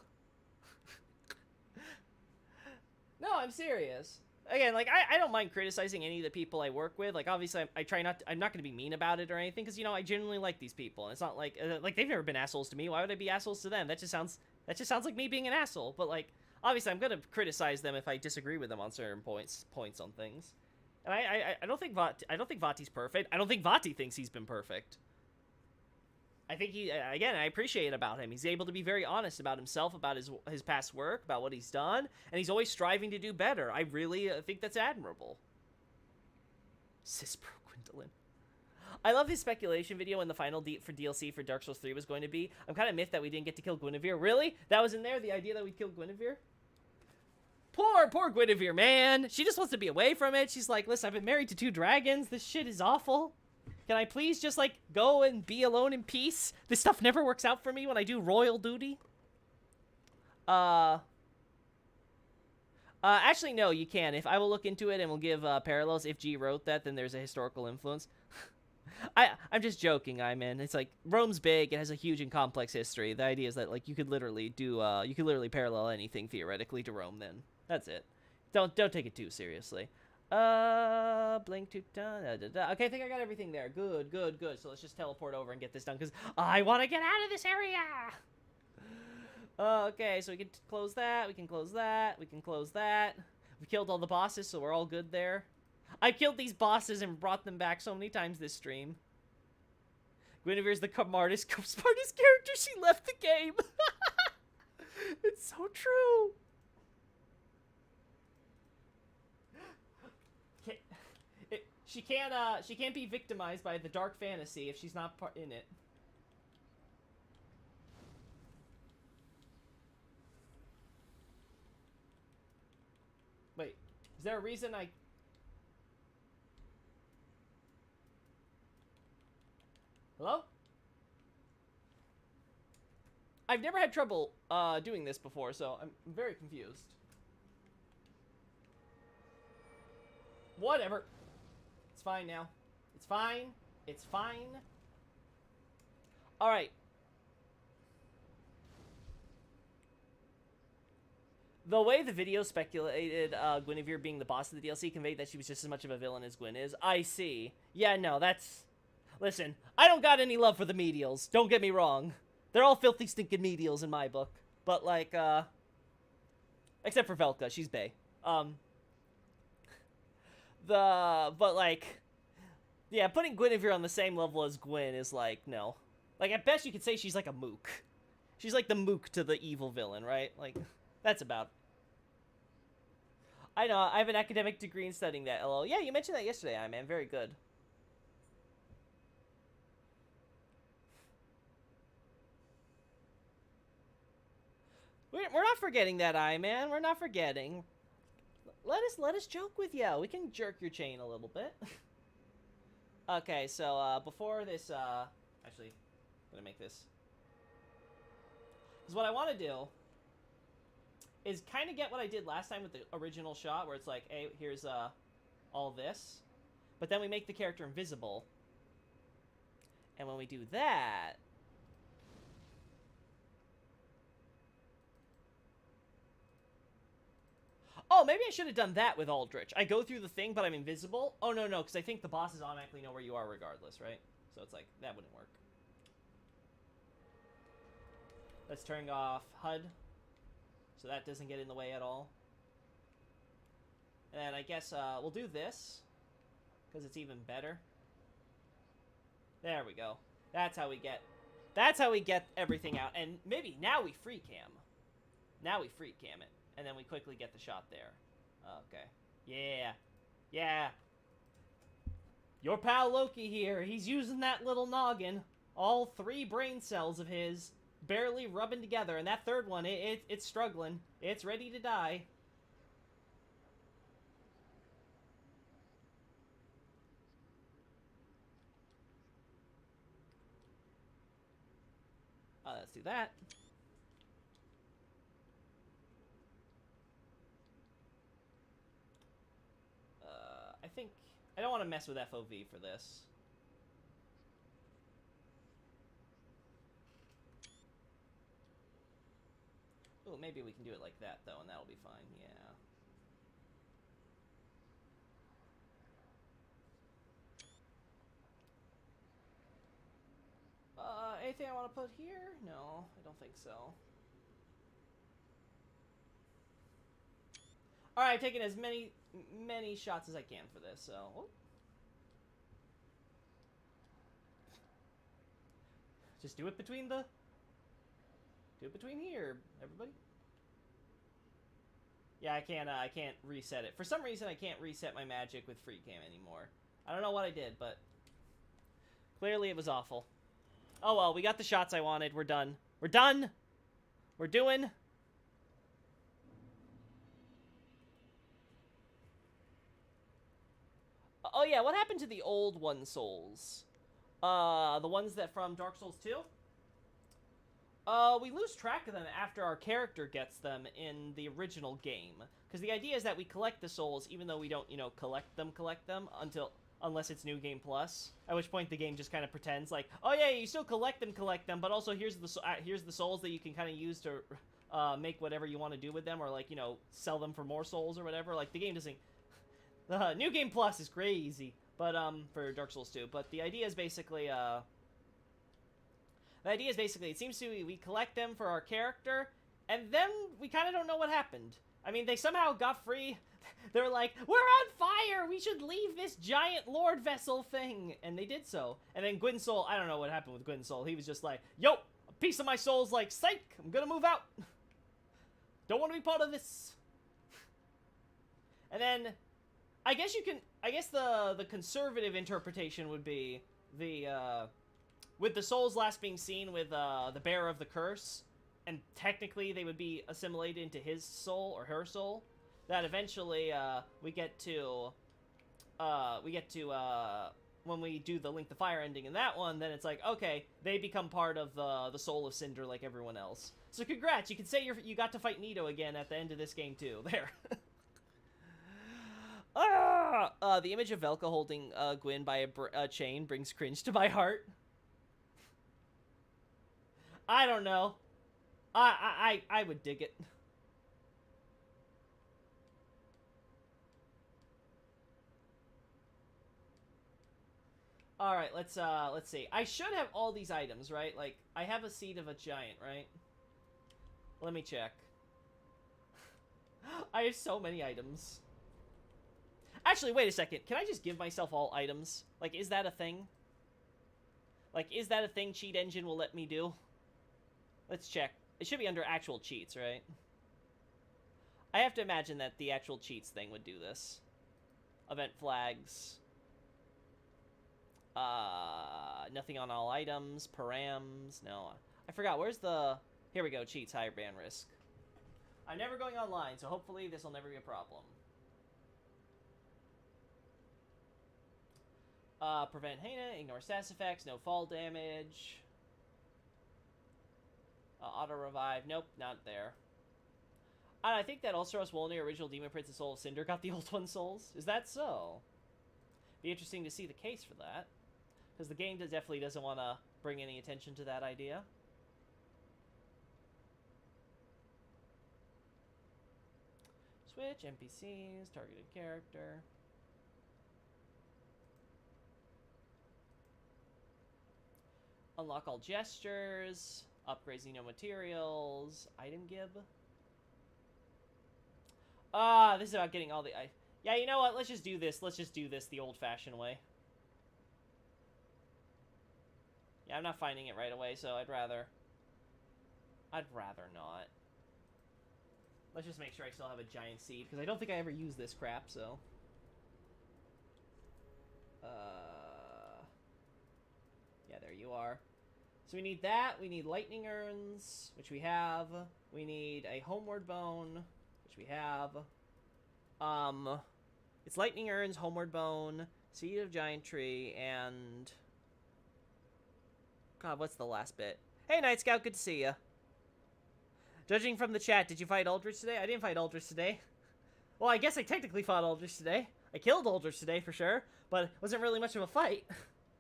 No, I'm serious. Again, like, I don't mind criticizing any of the people I work with. Like, obviously, I'm not going to be mean about it or anything, because, you know, I genuinely like these people. And it's not like they've never been assholes to me. Why would I be assholes to them? That just sounds like me being an asshole. But, like, obviously, I'm going to criticize them if I disagree with them on certain points on things. And I don't think Vaati's perfect. I don't think Vaati thinks he's been perfect. I think again, I appreciate about him. He's able to be very honest about himself, about his past work, about what he's done, and he's always striving to do better. I really think that's admirable. Cispro Gwendolyn. I love his speculation video when the final for DLC for Dark Souls 3 was going to be. I'm kind of miffed that we didn't get to kill Guinevere. Really? That was in there, the idea that we'd kill Guinevere? Poor Guinevere, man. She just wants to be away from it. She's like, listen, I've been married to 2 dragons. This shit is awful. Can I please just, like, go and be alone in peace? This stuff never works out for me when I do royal duty. Actually, no, you can. If I will look into it and we'll give parallels. If G wrote that, then there's a historical influence. I'm just joking, man. It's like Rome's big. It has a huge and complex history. The idea is that like you could literally parallel anything theoretically to Rome. Then that's it. Don't take it too seriously. Blink to da, da, da. Okay, I think I got everything there. Good. So let's just teleport over and get this done because I want to get out of this area. Okay, so we can close that. We can close that. We can close that. We killed all the bosses, so we're all good there. I've killed these bosses and brought them back so many times this stream. Guinevere's the smartest character. She left the game. It's so true. She can't be victimized by the dark fantasy if she's not in it. Wait, is there a reason I... Hello? I've never had trouble doing this before, so I'm very confused. Whatever. It's fine now. It's fine. It's fine. Alright. The way the video speculated Guinevere being the boss of the DLC conveyed that she was just as much of a villain as Gwyn is. I see. Yeah, no, that's... Listen, I don't got any love for the medials. Don't get me wrong. They're all filthy, stinking medials in my book. But, like, except for Velka. She's bae. But, like... Yeah, putting Guinevere on the same level as Gwyn is, like, no. Like, at best you could say she's like a mook. She's like the mook to the evil villain, right? Like, that's about... I know, I have an academic degree in studying that, LOL. Yeah, you mentioned that yesterday, man. Very good. We're not forgetting that, man. We're not forgetting. Let us joke with you. We can jerk your chain a little bit. Okay, so before this, actually, I'm gonna make this. Because what I want to do is kind of get what I did last time with the original shot, where it's like, hey, here's all this, but then we make the character invisible, and when we do that. Oh, maybe I should have done that with Aldrich. I go through the thing, but I'm invisible? Oh, no, because I think the bosses automatically know where you are regardless, right? So it's like, that wouldn't work. Let's turn off HUD, so that doesn't get in the way at all. And I guess we'll do this, because it's even better. There we go. That's how we get everything out. And maybe now we free cam. Now we free cam it. And then we quickly get the shot there. Okay. Yeah. Yeah. Your pal Loki here. He's using that little noggin. All 3 brain cells of his barely rubbing together. And that third one, it's struggling. It's ready to die. Let's do that. I don't want to mess with FOV for this. Oh, maybe we can do it like that, though, and that'll be fine. Yeah. Anything I want to put here? No, I don't think so. Alright, I've taken as many shots as I can for this, so... Oh. Just do it between the... Do it between here, everybody. Yeah, I can't reset it. For some reason, I can't reset my magic with free cam anymore. I don't know what I did, but... Clearly it was awful. Oh well, we got the shots I wanted. We're done. We're done! We're doing... Oh yeah, what happened to the old One Souls? The ones that from Dark Souls 2? We lose track of them after our character gets them in the original game. Because the idea is that we collect the souls, even though we don't, collect them, until... unless it's New Game Plus. At which point the game just kind of pretends like, oh yeah, you still collect them, but also here's the souls that you can kind of use to make whatever you want to do with them, or like, you know, sell them for more souls or whatever. Like the game doesn't. New Game Plus is crazy, but for Dark Souls 2. But the idea is basically it seems to be we collect them for our character, and then we kind of don't know what happened. I mean, they somehow got free. They were like, we're on fire! We should leave this giant Lord Vessel thing! And they did so. And then Gwyn Soul, I don't know what happened with Gwyn Soul. He was just like, yo, a piece of my soul's like, psych, I'm gonna move out. Don't want to be part of this. And then, I guess the conservative interpretation would be with the souls last being seen with the bearer of the curse, and technically they would be assimilated into his soul or her soul, that eventually we get to when we do the Link the Fire ending in that one, then it's like, okay, they become part of the Soul of Cinder like everyone else. So congrats, you can say you got to fight Nito again at the end of this game too. There. The image of Velka holding Gwyn by a chain brings cringe to my heart. I don't know. I would dig it. All right, let's see. I should have all these items, right? Like I have a Seed of a Giant, right? Let me check. I have so many items. Actually, wait a second. Can I just give myself all items? Like, is that a thing? Like, is that a thing Cheat Engine will let me do? Let's check. It should be under actual cheats, right? I have to imagine that the actual cheats thing would do this. Event flags. Nothing on all items. Params. No. I forgot. Where's the... Here we go. Cheats. Higher ban risk. I'm never going online, so hopefully this will never be a problem. Prevent Hana, ignore stats effects, no fall damage. Auto revive, nope, not there. I think that Ulceros Wolnir, original Demon Prince and Soul of Cinder, got the old one souls. Is that so? Be interesting to see the case for that, because the game definitely doesn't want to bring any attention to that idea. Switch, NPCs, targeted character. Unlock all gestures, upgrade Xeno materials, item gib. This is about getting all the... Yeah, you know what? Let's just do this. Let's just do this the old-fashioned way. Yeah, I'm not finding it right away, so I'd rather not. Let's just make sure I still have a giant seed, because I don't think I ever used this crap, so... Yeah, there you are. So we need that, we need lightning urns, which we have. We need a homeward bone, which we have. It's lightning urns, homeward bone, seed of giant tree, and... God, what's the last bit? Hey, Night Scout, good to see ya. Judging from the chat, did you fight Aldrich today? I didn't fight Aldrich today. Well, I guess I technically fought Aldrich today. I killed Aldrich today, for sure, but it wasn't really much of a fight.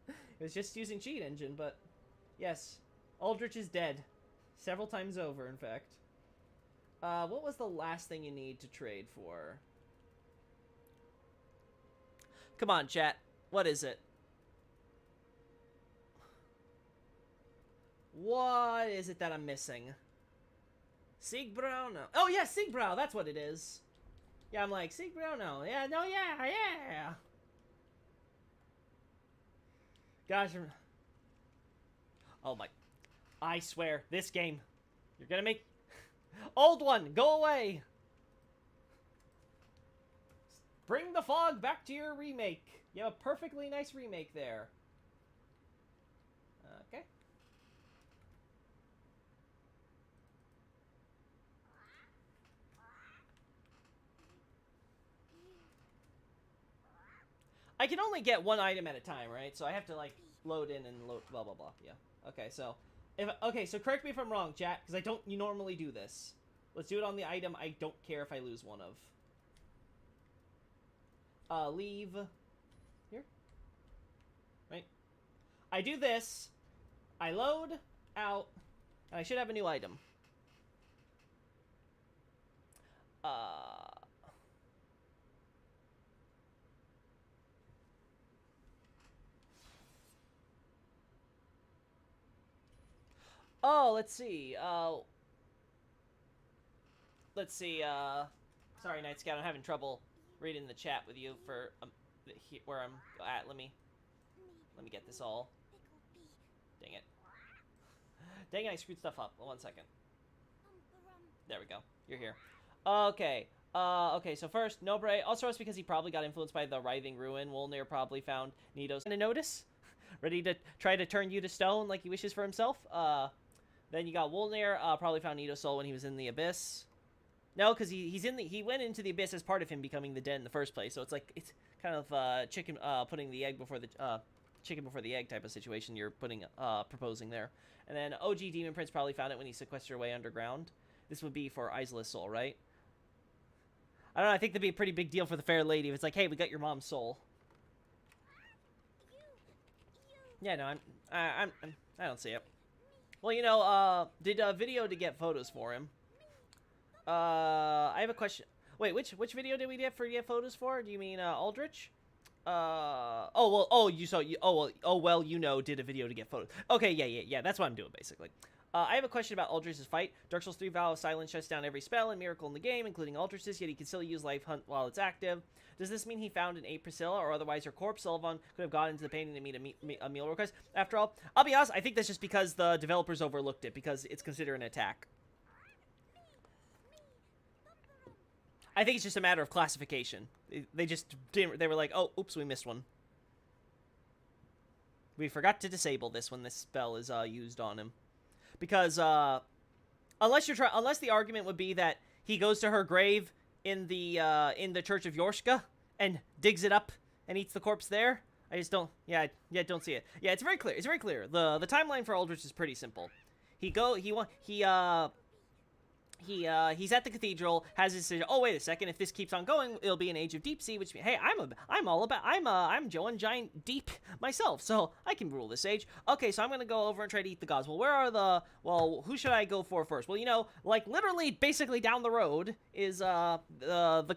It was just using Cheat Engine, but... Yes, Aldrich is dead. Several times over, in fact. What was the last thing you need to trade for? Come on, chat. What is it? What is it that I'm missing? Siegbrow? No. Oh, yeah, Siegbrow. That's what it is. Yeah, I'm like, Siegbrow? No. Yeah, no, yeah. Gosh, oh my... I swear, this game, you're gonna make... Old one, go away! Bring the fog back to your remake. You have a perfectly nice remake there. Okay. I can only get one item at a time, right? So I have to, like, load in and load... Blah, blah, blah. Yeah. Okay, so... Okay, so correct me if I'm wrong, chat, because I don't normally do this. Let's do it on the item I don't care if I lose one of. Leave. Here. I do this, I load, out, and I should have a new item. Oh, let's see. Sorry, Night Scout, I'm having trouble reading the chat with you for where I'm at. Let me get this all. Dang it. Dang it, I screwed stuff up. Well, 1 second. There we go. You're here. Okay. Okay, so first, Nobre, also it's because he probably got influenced by the Writhing Ruin. Wolnir probably found Nito's gonna notice. Ready to try to turn you to stone like he wishes for himself. Then you got Wolnir, probably found Nito's soul when he was in the Abyss. No, because he went into the Abyss as part of him becoming the Den in the first place. So it's like, it's kind of chicken putting the egg before the chicken before the egg type of situation you're proposing there. And then OG Demon Prince probably found it when he sequestered away underground. This would be for Isola's soul, right? I don't know, I think that'd be a pretty big deal for the fair lady if it's like, hey, we got your mom's soul. Yeah, no, I don't see it. Well, you know, did a video to get photos for him. I have a question. Wait, which video did we get photos for? Do you mean Aldrich? You know, did a video to get photos. Okay, yeah, that's what I'm doing basically. I have a question about Aldrich's fight. Dark Souls 3 Vow of Silence shuts down every spell and miracle in the game, including Aldrich's, yet he can still use Life Hunt while it's active. Does this mean he found an 8 Priscilla, or otherwise her corpse, Sylvan, could have gotten into the painting to meet a meal request? After all, I'll be honest, I think that's just because the developers overlooked it, because it's considered an attack. I think it's just a matter of classification. They just didn't, they were like, oh, oops, we missed one. We forgot to disable this when this spell is used on him. Because unless the argument would be that he goes to her grave in the Church of Yorshka and digs it up and eats the corpse there, I just don't don't see it. Yeah, it's very clear. It's very clear. The timeline for Aldrich is pretty simple. He's at the cathedral, has his decision. Oh, wait a second. If this keeps on going, it'll be an age of deep sea, which means, hey, I'm Joan Giant Deep myself, so I can rule this age. Okay, so I'm gonna go over and try to eat the gods. Well, who should I go for first? Well, you know, like literally, basically down the road is the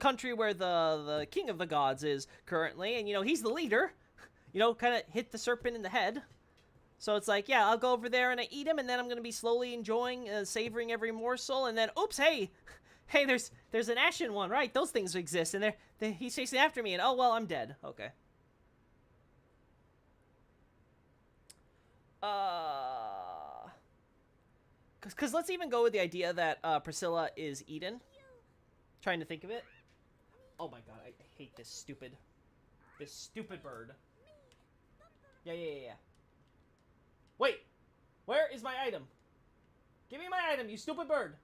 country where the king of the gods is currently, and you know he's the leader. You know, kind of hit the serpent in the head. So it's like, yeah, I'll go over there and I eat him, and then I'm going to be slowly enjoying, savoring every morsel, and then, oops, hey, there's an ashen one, right? Those things exist, and he's chasing after me, and oh, well, I'm dead. Okay. Because let's even go with the idea that Priscilla is Eden. Trying to think of it. Oh my god, I hate this stupid bird. Yeah. Wait, where is my item? Give me my item, you stupid bird.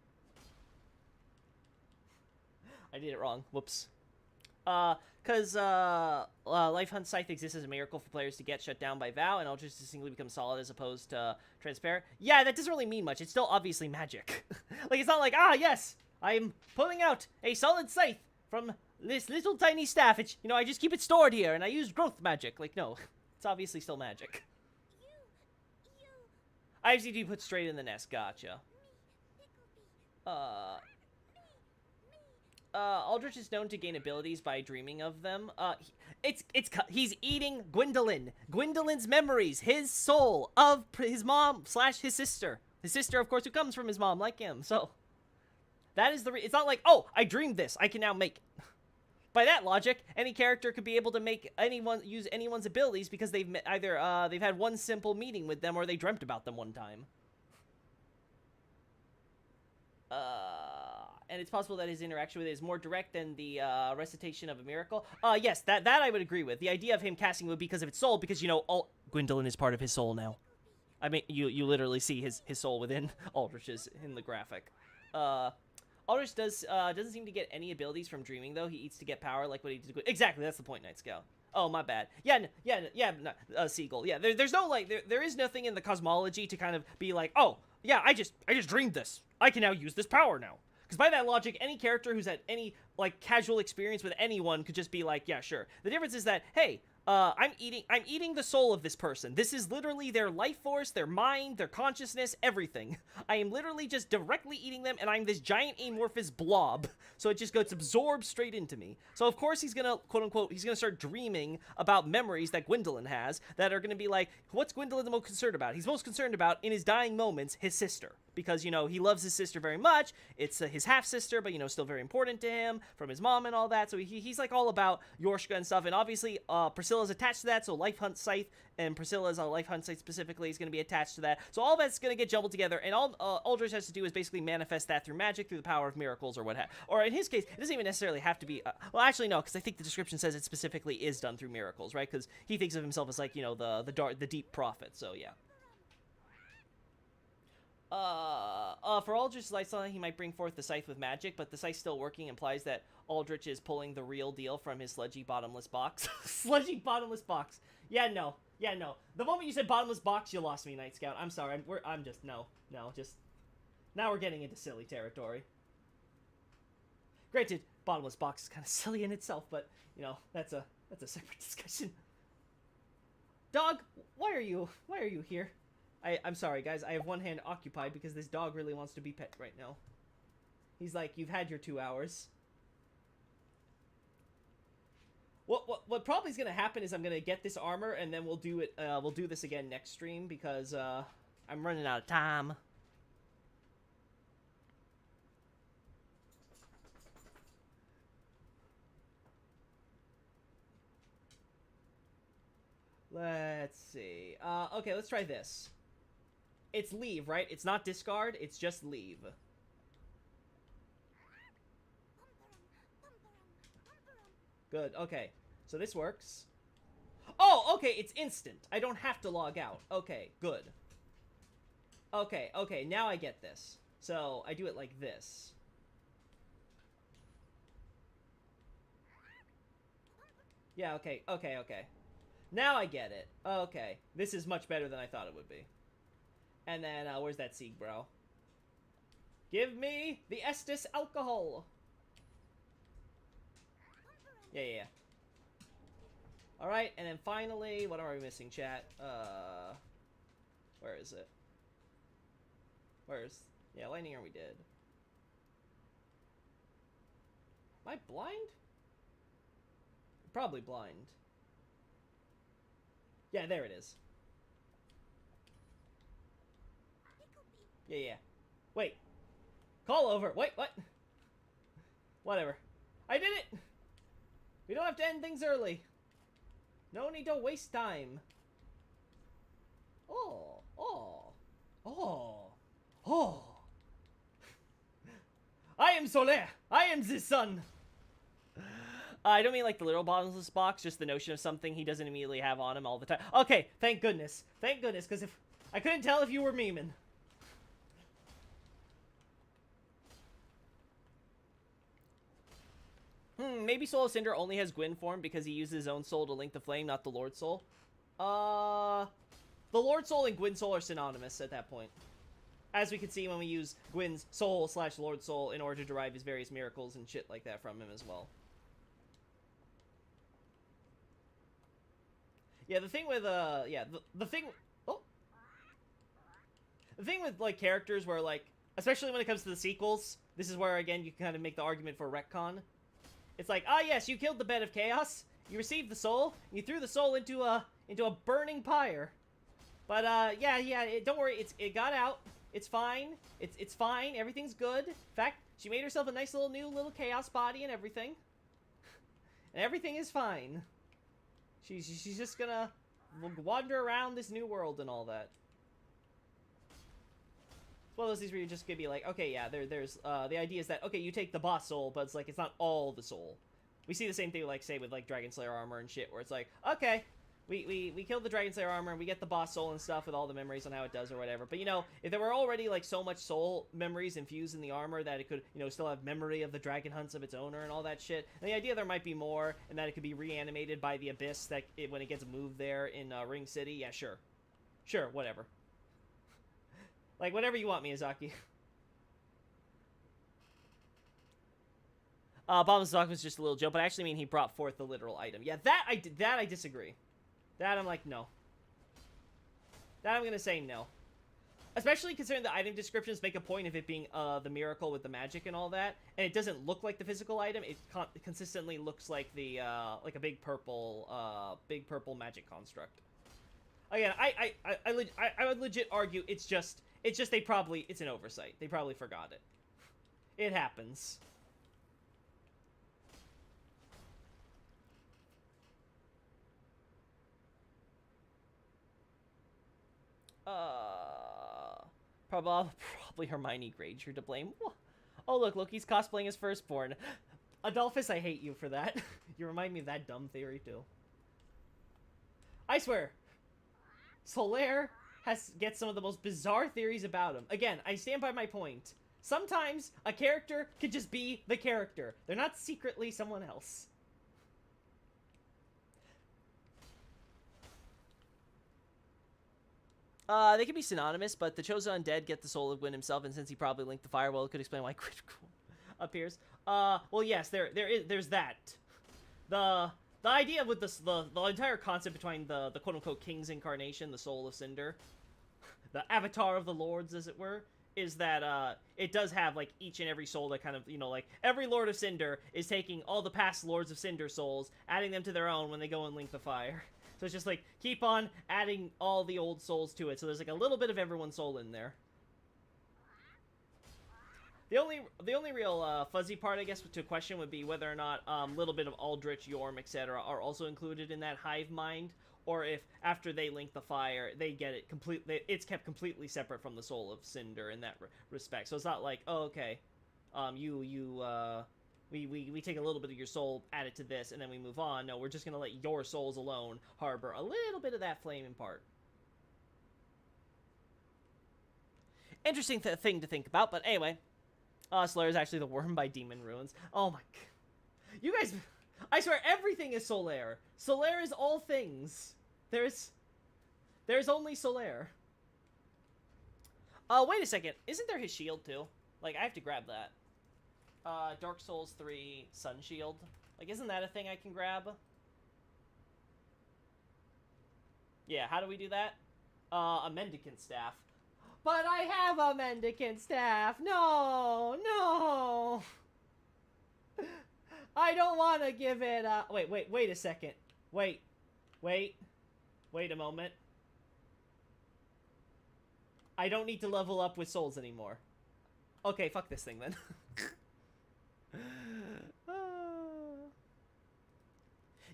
I did it wrong. Whoops. Because Life Hunt Scythe exists as a miracle for players to get shut down by Vow, and Aldrich distinctly become solid as opposed to transparent. Yeah, that doesn't really mean much. It's still obviously magic. Like, it's not like, ah, yes, I'm pulling out a solid scythe from this little tiny staff. It's, you know, I just keep it stored here, and I use growth magic. Like, no, it's obviously still magic. IFCD put straight in the nest. Gotcha. Aldrich is known to gain abilities by dreaming of them. He's eating Gwendolyn. Gwendolyn's memories, his soul of his mom / his sister. His sister, of course, who comes from his mom, like him. So that is it's not like, oh, I dreamed this, I can now make it. By that logic, any character could be able to use anyone's abilities because they've either they've had one simple meeting with them or they dreamt about them one time. And it's possible that his interaction with it is more direct than the recitation of a miracle. Yes, that I would agree with. The idea of him casting would be because of its soul, because, you know, Gwendolyn is part of his soul now. I mean, you literally see his soul within Aldrich's in the graphic. Aldrich doesn't seem to get any abilities from dreaming, though. He eats to get power, like what he did. Exactly, that's the point, Night Scout. Oh, my bad. Yeah, Seagull. Yeah, there's no, like, there is nothing in the cosmology to kind of be like, oh, yeah, I just dreamed this. I can now use this power now. Because by that logic, any character who's had any, like, casual experience with anyone could just be like, yeah, sure. The difference is that, hey, I'm eating the soul of this person. This is literally their life force, their mind, their consciousness, everything. I am literally just directly eating them, and I'm this giant amorphous blob. So it just gets absorbed straight into me. So of course he's gonna, quote unquote, he's gonna start dreaming about memories that Gwendolyn has that are gonna be like, what's Gwendolyn the most concerned about? He's most concerned about, in his dying moments, his sister. Because, you know, he loves his sister very much. It's his half-sister, but, you know, still very important to him from his mom and all that. So he's like all about Yorshka and stuff. And obviously, Priscilla's attached to that. So Life Hunt Scythe and Priscilla's Life Hunt Scythe specifically is going to be attached to that. So all that's going to get jumbled together. And all Aldrich has to do is basically manifest that through magic, through the power of miracles or what have. Or in his case, it doesn't even necessarily have to be. Well, actually, no, because I think the description says it specifically is done through miracles, right? Because he thinks of himself as like, you know, the deep prophet. So yeah. For Aldrich's lifestyle, he might bring forth the scythe with magic, but the scythe still working implies that Aldrich is pulling the real deal from his sludgy bottomless box. Sludgy bottomless box. Yeah, no. The moment you said bottomless box, you lost me, Night Scout. I'm sorry. I'm just, no, just, now we're getting into silly territory. Granted, bottomless box is kind of silly in itself, but, you know, that's a separate discussion. Dog, why are you here? I'm sorry, guys. I have one hand occupied because this dog really wants to be pet right now. He's like, you've had your 2 hours. What probably is gonna happen is I'm gonna get this armor and then we'll do it. We'll do this again next stream because I'm running out of time. Let's see. Okay, let's try this. It's leave, right? It's not discard, it's just leave. Good, okay. So this works. Oh, okay, it's instant. I don't have to log out. Okay, good. Okay, now I get this. So, I do it like this. Yeah, okay. Now I get it. Okay. This is much better than I thought it would be. And then, where's that Sieg, bro? Give me the Estus alcohol! Yeah. Alright, and then finally, what are we missing, chat? Where is it? Yeah, Lightning Arm we did. Am I blind? Probably blind. Yeah, there it is. Yeah. Wait. Call over. Wait, what? Whatever. I did it! We don't have to end things early. No need to waste time. Oh. I am Solaire. I am the sun. I don't mean like the literal bottomless box, just the notion of something he doesn't immediately have on him all the time. Okay, thank goodness. Thank goodness, because if I couldn't tell if you were memeing. Maybe Soul of Cinder only has Gwyn form because he uses his own soul to link the flame, not the Lord Soul. The Lord Soul and Gwyn Soul are synonymous at that point. As we can see when we use Gwyn's soul / Lord Soul in order to derive his various miracles and shit like that from him as well. Yeah, the thing with, the thing with, like, characters where, like, especially when it comes to the sequels, this is where, again, you can kind of make the argument for retcon. It's like, ah, yes, you killed the Bed of Chaos, you received the soul, and you threw the soul into a burning pyre. But, don't worry, it got out, it's fine, it's fine, everything's good. In fact, she made herself a nice new little chaos body and everything. And everything is fine. She's just gonna wander around this new world and all that. It's one of those things where you're just gonna be like, okay, yeah, there's the idea is that, okay, you take the boss soul, but it's like, it's not all the soul. We see the same thing, like, say, with, like, Dragon Slayer armor and shit, where it's like, okay, we killed the Dragon Slayer armor, and we get the boss soul and stuff with all the memories on how it does or whatever. But, you know, if there were already, like, so much soul memories infused in the armor that it could, you know, still have memory of the dragon hunts of its owner and all that shit, and the idea there might be more, and that it could be reanimated by the Abyss that when it gets moved there in Ring City, yeah, sure. Sure, whatever. Like, whatever you want, Miyazaki. Bombs Dog was just a little joke, but I actually mean he brought forth the literal item. Yeah, that I disagree. That I'm like, no. That I'm gonna say no. Especially considering the item descriptions make a point of it being the miracle with the magic and all that, and it doesn't look like the physical item. It consistently looks like the like a big purple magic construct. Again, I would legit argue it's just it's an oversight. They probably forgot it. It happens. Probably Hermione Granger to blame. Oh, look, Loki's cosplaying his firstborn. Adolphus, I hate you for that. You remind me of that dumb theory, too. I swear, Solaire gets some of the most bizarre theories about him. Again, I stand by my point. Sometimes a character could just be the character. They're not secretly someone else. They can be synonymous, but the chosen undead get the soul of Gwyn himself, and since he probably linked the firewall, it could explain why Critical appears. Well, yes, there's that. The idea with the entire concept behind the quote-unquote King's incarnation, the soul of Cinder, the avatar of the lords, as it were, is that, it does have, like, each and every soul that kind of, you know, like, every Lord of Cinder is taking all the past Lords of Cinder souls, adding them to their own when they go and link the fire. So it's just like, keep on adding all the old souls to it. So there's like a little bit of everyone's soul in there. The only real fuzzy part, I guess, to question would be whether or not a little bit of Aldrich, Yorm, etc. are also included in that hive mind, or if after they link the fire, they get it completely. It's kept completely separate from the soul of Cinder in that respect. So it's not like, oh, okay, we take a little bit of your soul, add it to this, and then we move on. No, we're just gonna let your souls alone harbor a little bit of that flame in part. Interesting thing to think about, but anyway. Solaire is actually the worm by Demon Ruins. Oh my god. You guys, I swear everything is Solaire. Solaire is all things. There's only Solaire. Wait a second. Isn't there his shield too? Like, I have to grab that. Dark Souls 3 Sun Shield. Like, isn't that a thing I can grab? Yeah, how do we do that? A Mendicant Staff. But I have a Mendicant Staff! No! No! I don't want to give it a... Wait a second. Wait a moment. I don't need to level up with souls anymore. Okay, fuck this thing then.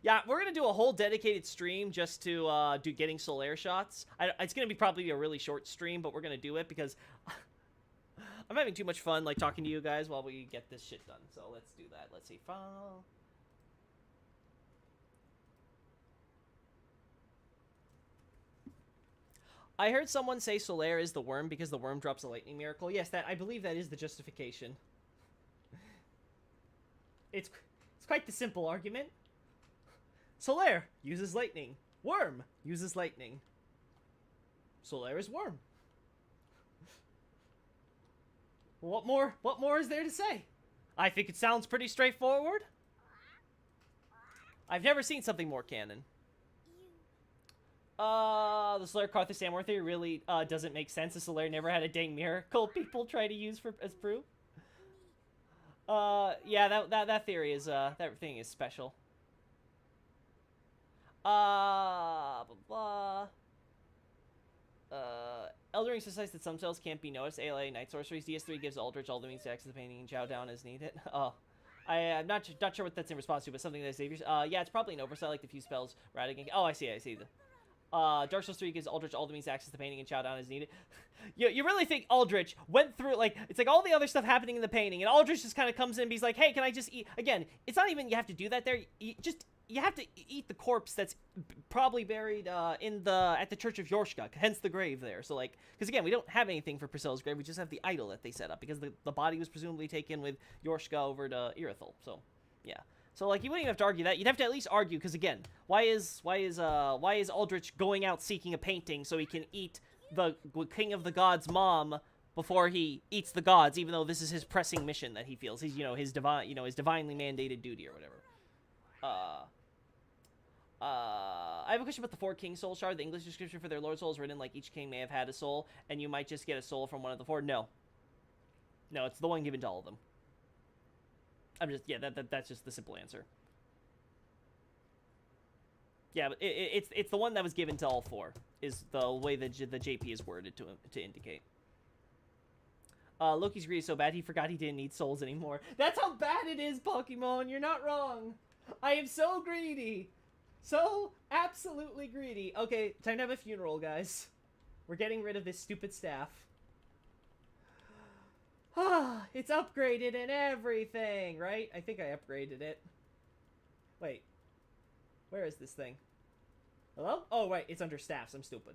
Yeah, we're gonna do a whole dedicated stream just to do getting Solaire shots. It's gonna be probably a really short stream, but we're gonna do it because I'm having too much fun, like, talking to you guys while we get this shit done. So let's do that. Let's see. File. I heard someone say Solaire is the worm because the worm drops a lightning miracle. Yes, I believe that is the justification. It's quite the simple argument. Solaire uses lightning. Worm uses lightning. Solaire is worm. What more is there to say? I think it sounds pretty straightforward. I've never seen something more canon. The Solaire Karthus Samor theory really doesn't make sense. The Solaire never had a dang miracle people try to use as proof. Yeah, that theory is that thing is special. Blah, blah. Eldering says that some spells can't be noticed. ALA Night Sorceries. DS3 gives Aldrich all the means to access the painting and chow down as needed. Oh. I'm not sure what that's in response to, but something that Xavier's... yeah, it's probably an oversight, like the few spells Radigan... Oh, I see. Dark Souls 3 gives Aldrich all the means to access the painting and chow down as needed. You really think Aldrich went through, like, it's like all the other stuff happening in the painting, and Aldrich just kind of comes in and he's like, hey, can I just eat... Again, it's not even you have to do that there. You have to eat the corpse that's probably buried at the Church of Yorshka, hence the grave there. So, like, because again, we don't have anything for Priscilla's grave, we just have the idol that they set up, because the body was presumably taken with Yorshka over to Irithyll. So, yeah. So, like, you wouldn't even have to argue that. You'd have to at least argue, because again, why is Aldrich going out seeking a painting so he can eat the King of the Gods' mom before he eats the gods, even though this is his pressing mission that he feels. He's, his his divinely mandated duty or whatever. I have a question about the 4 King Soul Shard. The English description for their Lord Soul is written like each king may have had a soul, and you might just get a soul from one of the 4. No. No, it's the one given to all of them. I'm just, yeah, that's just the simple answer. Yeah, but it's the one that was given to all 4, is the way that the JP is worded to indicate. Loki's greedy so bad he forgot he didn't need souls anymore. That's how bad it is, Pokemon. You're not wrong. I am so greedy. So absolutely greedy. Okay, time to have a funeral, guys. We're getting rid of this stupid staff. Ah, it's upgraded and everything, right? I think I upgraded it. Wait. Where is this thing? Hello? Oh, wait, it's under staffs. I'm stupid.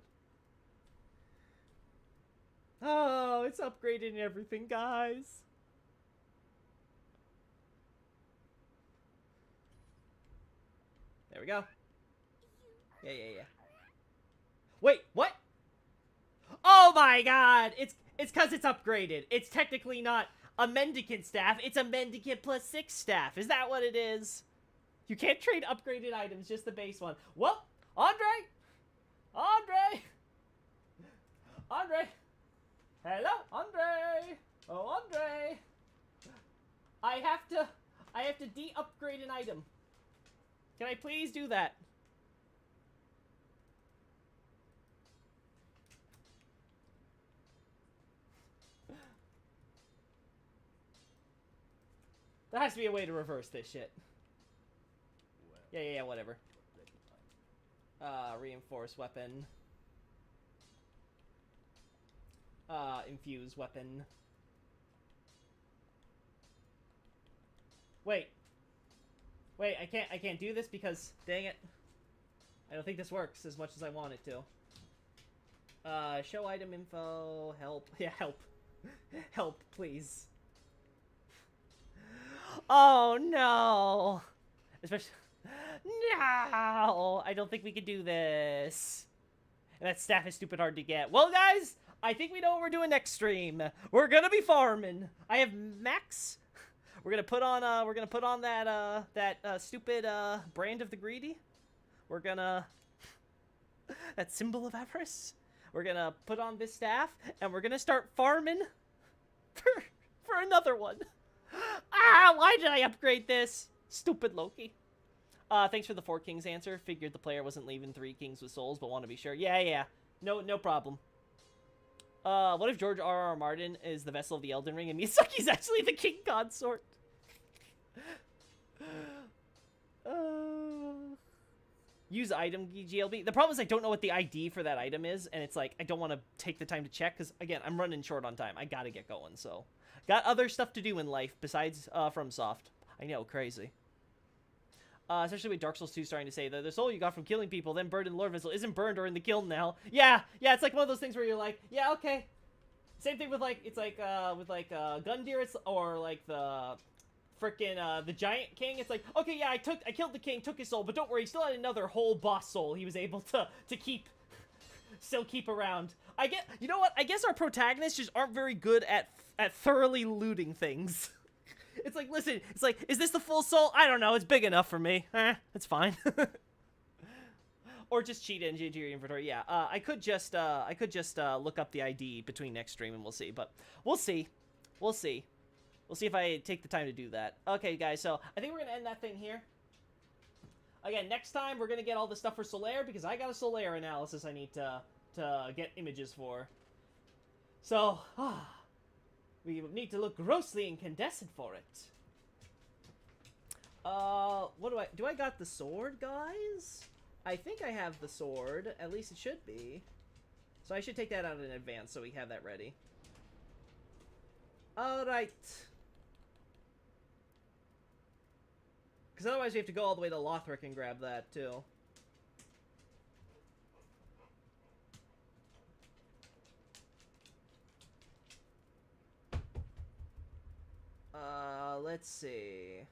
Oh, it's upgraded and everything, guys. There we go. Yeah. Wait, what? Oh my god! It's because it's upgraded. It's technically not a mendicant staff. It's a mendicant plus 6 staff. Is that what it is? You can't trade upgraded items, just the base one. Well, Andre! Hello, Andre! Oh, Andre! I have to de-upgrade an item. Can I please do that? There has to be a way to reverse this shit. Yeah, whatever. Reinforce weapon. Infuse weapon. Wait, I can't do this because, dang it. I don't think this works as much as I want it to. Show item info, help. Yeah, help. Help, please. Oh, no. Especially... No! I don't think we can do this. And that staff is stupid hard to get. Well, guys, I think we know what we're doing next stream. We're gonna be farming. I have Max. We're gonna put on that stupid brand of the greedy. We're gonna that symbol of avarice. We're gonna put on this staff and we're gonna start farming for another one. Ah, why did I upgrade this? Stupid Loki. Thanks for the 4 Kings answer. Figured the player wasn't leaving 3 Kings with souls, but want to be sure. Yeah. No problem. What if George R.R. Martin is the vessel of the Elden Ring and Miyazaki's actually the king consort? Use item GLB. The problem is I don't know what the ID for that item is, and it's like, I don't want to take the time to check, because, again, I'm running short on time. I gotta get going, so. Got other stuff to do in life besides FromSoft. I know, crazy. Especially with Dark Souls 2 starting to say that the soul you got from killing people, then burned in the Lord Vessel, isn't burned or in the kiln now. Yeah, it's like one of those things where you're like, yeah, okay. Same thing with, like, it's like, with, like, Gundyr, or, like, the frickin', the Giant King. It's like, okay, yeah, I killed the king, took his soul, but don't worry, he still had another whole boss soul he was able to still keep around. You know what? I guess our protagonists just aren't very good at thoroughly looting things. It's like, listen, it's like, is this the full soul? I don't know, it's big enough for me. It's fine. Or just cheat into your inventory. Yeah, I could just look up the ID between next stream and we'll see, but we'll see. We'll see if I take the time to do that. Okay, guys, so I think we're gonna end that thing here. Again, next time we're gonna get all the stuff for Solaire, because I got a Solaire analysis I need to get images for. So, we need to look grossly incandescent for it. What do I got the sword, guys? I think I have the sword. At least it should be. So I should take that out in advance so we have that ready. Alright. Because otherwise we have to go all the way to Lothric and grab that, too. Let's see.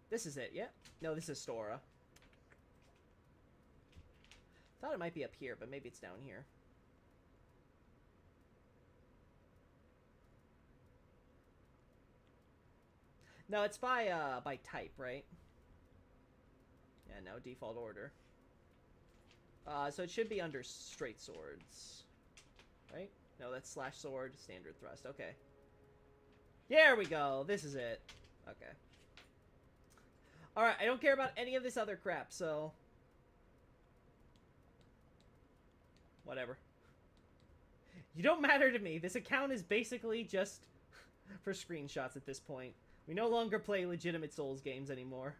This is it, yeah? No, this is Stora. Thought it might be up here, but maybe it's down here. No, it's by type, right? Yeah, no, default order. So it should be under straight swords. Right? No, that's slash sword, standard thrust. Okay. There we go. This is it. Okay. Alright, I don't care about any of this other crap, so... whatever. You don't matter to me. This account is basically just for screenshots at this point. We no longer play legitimate Souls games anymore.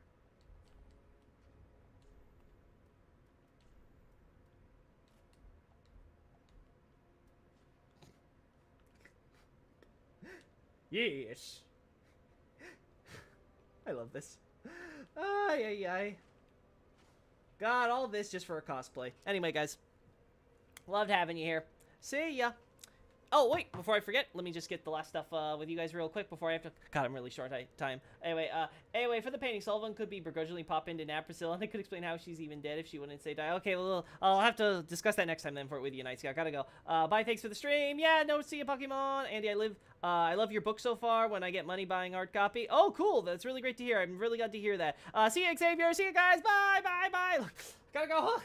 Yes. I love this. Ay, ay, ay. God, all this just for a cosplay. Anyway, guys. Loved having you here. See ya. Oh, wait, before I forget, let me just get the last stuff with you guys real quick before I have to... God, I'm really short time. Anyway, for the painting, Sullivan could be begrudgingly pop into Naprasil, and I could explain how she's even dead if she wouldn't say die. Okay, well, I'll have to discuss that next time then with you, Night Scout. Gotta go. Bye, thanks for the stream. Yeah, no, see you, Pokemon. Andy, I love your book so far when I get money buying hard copy. Oh, cool. That's really great to hear. I'm really glad to hear that. See you, Xavier. See you guys. Bye. Gotta go.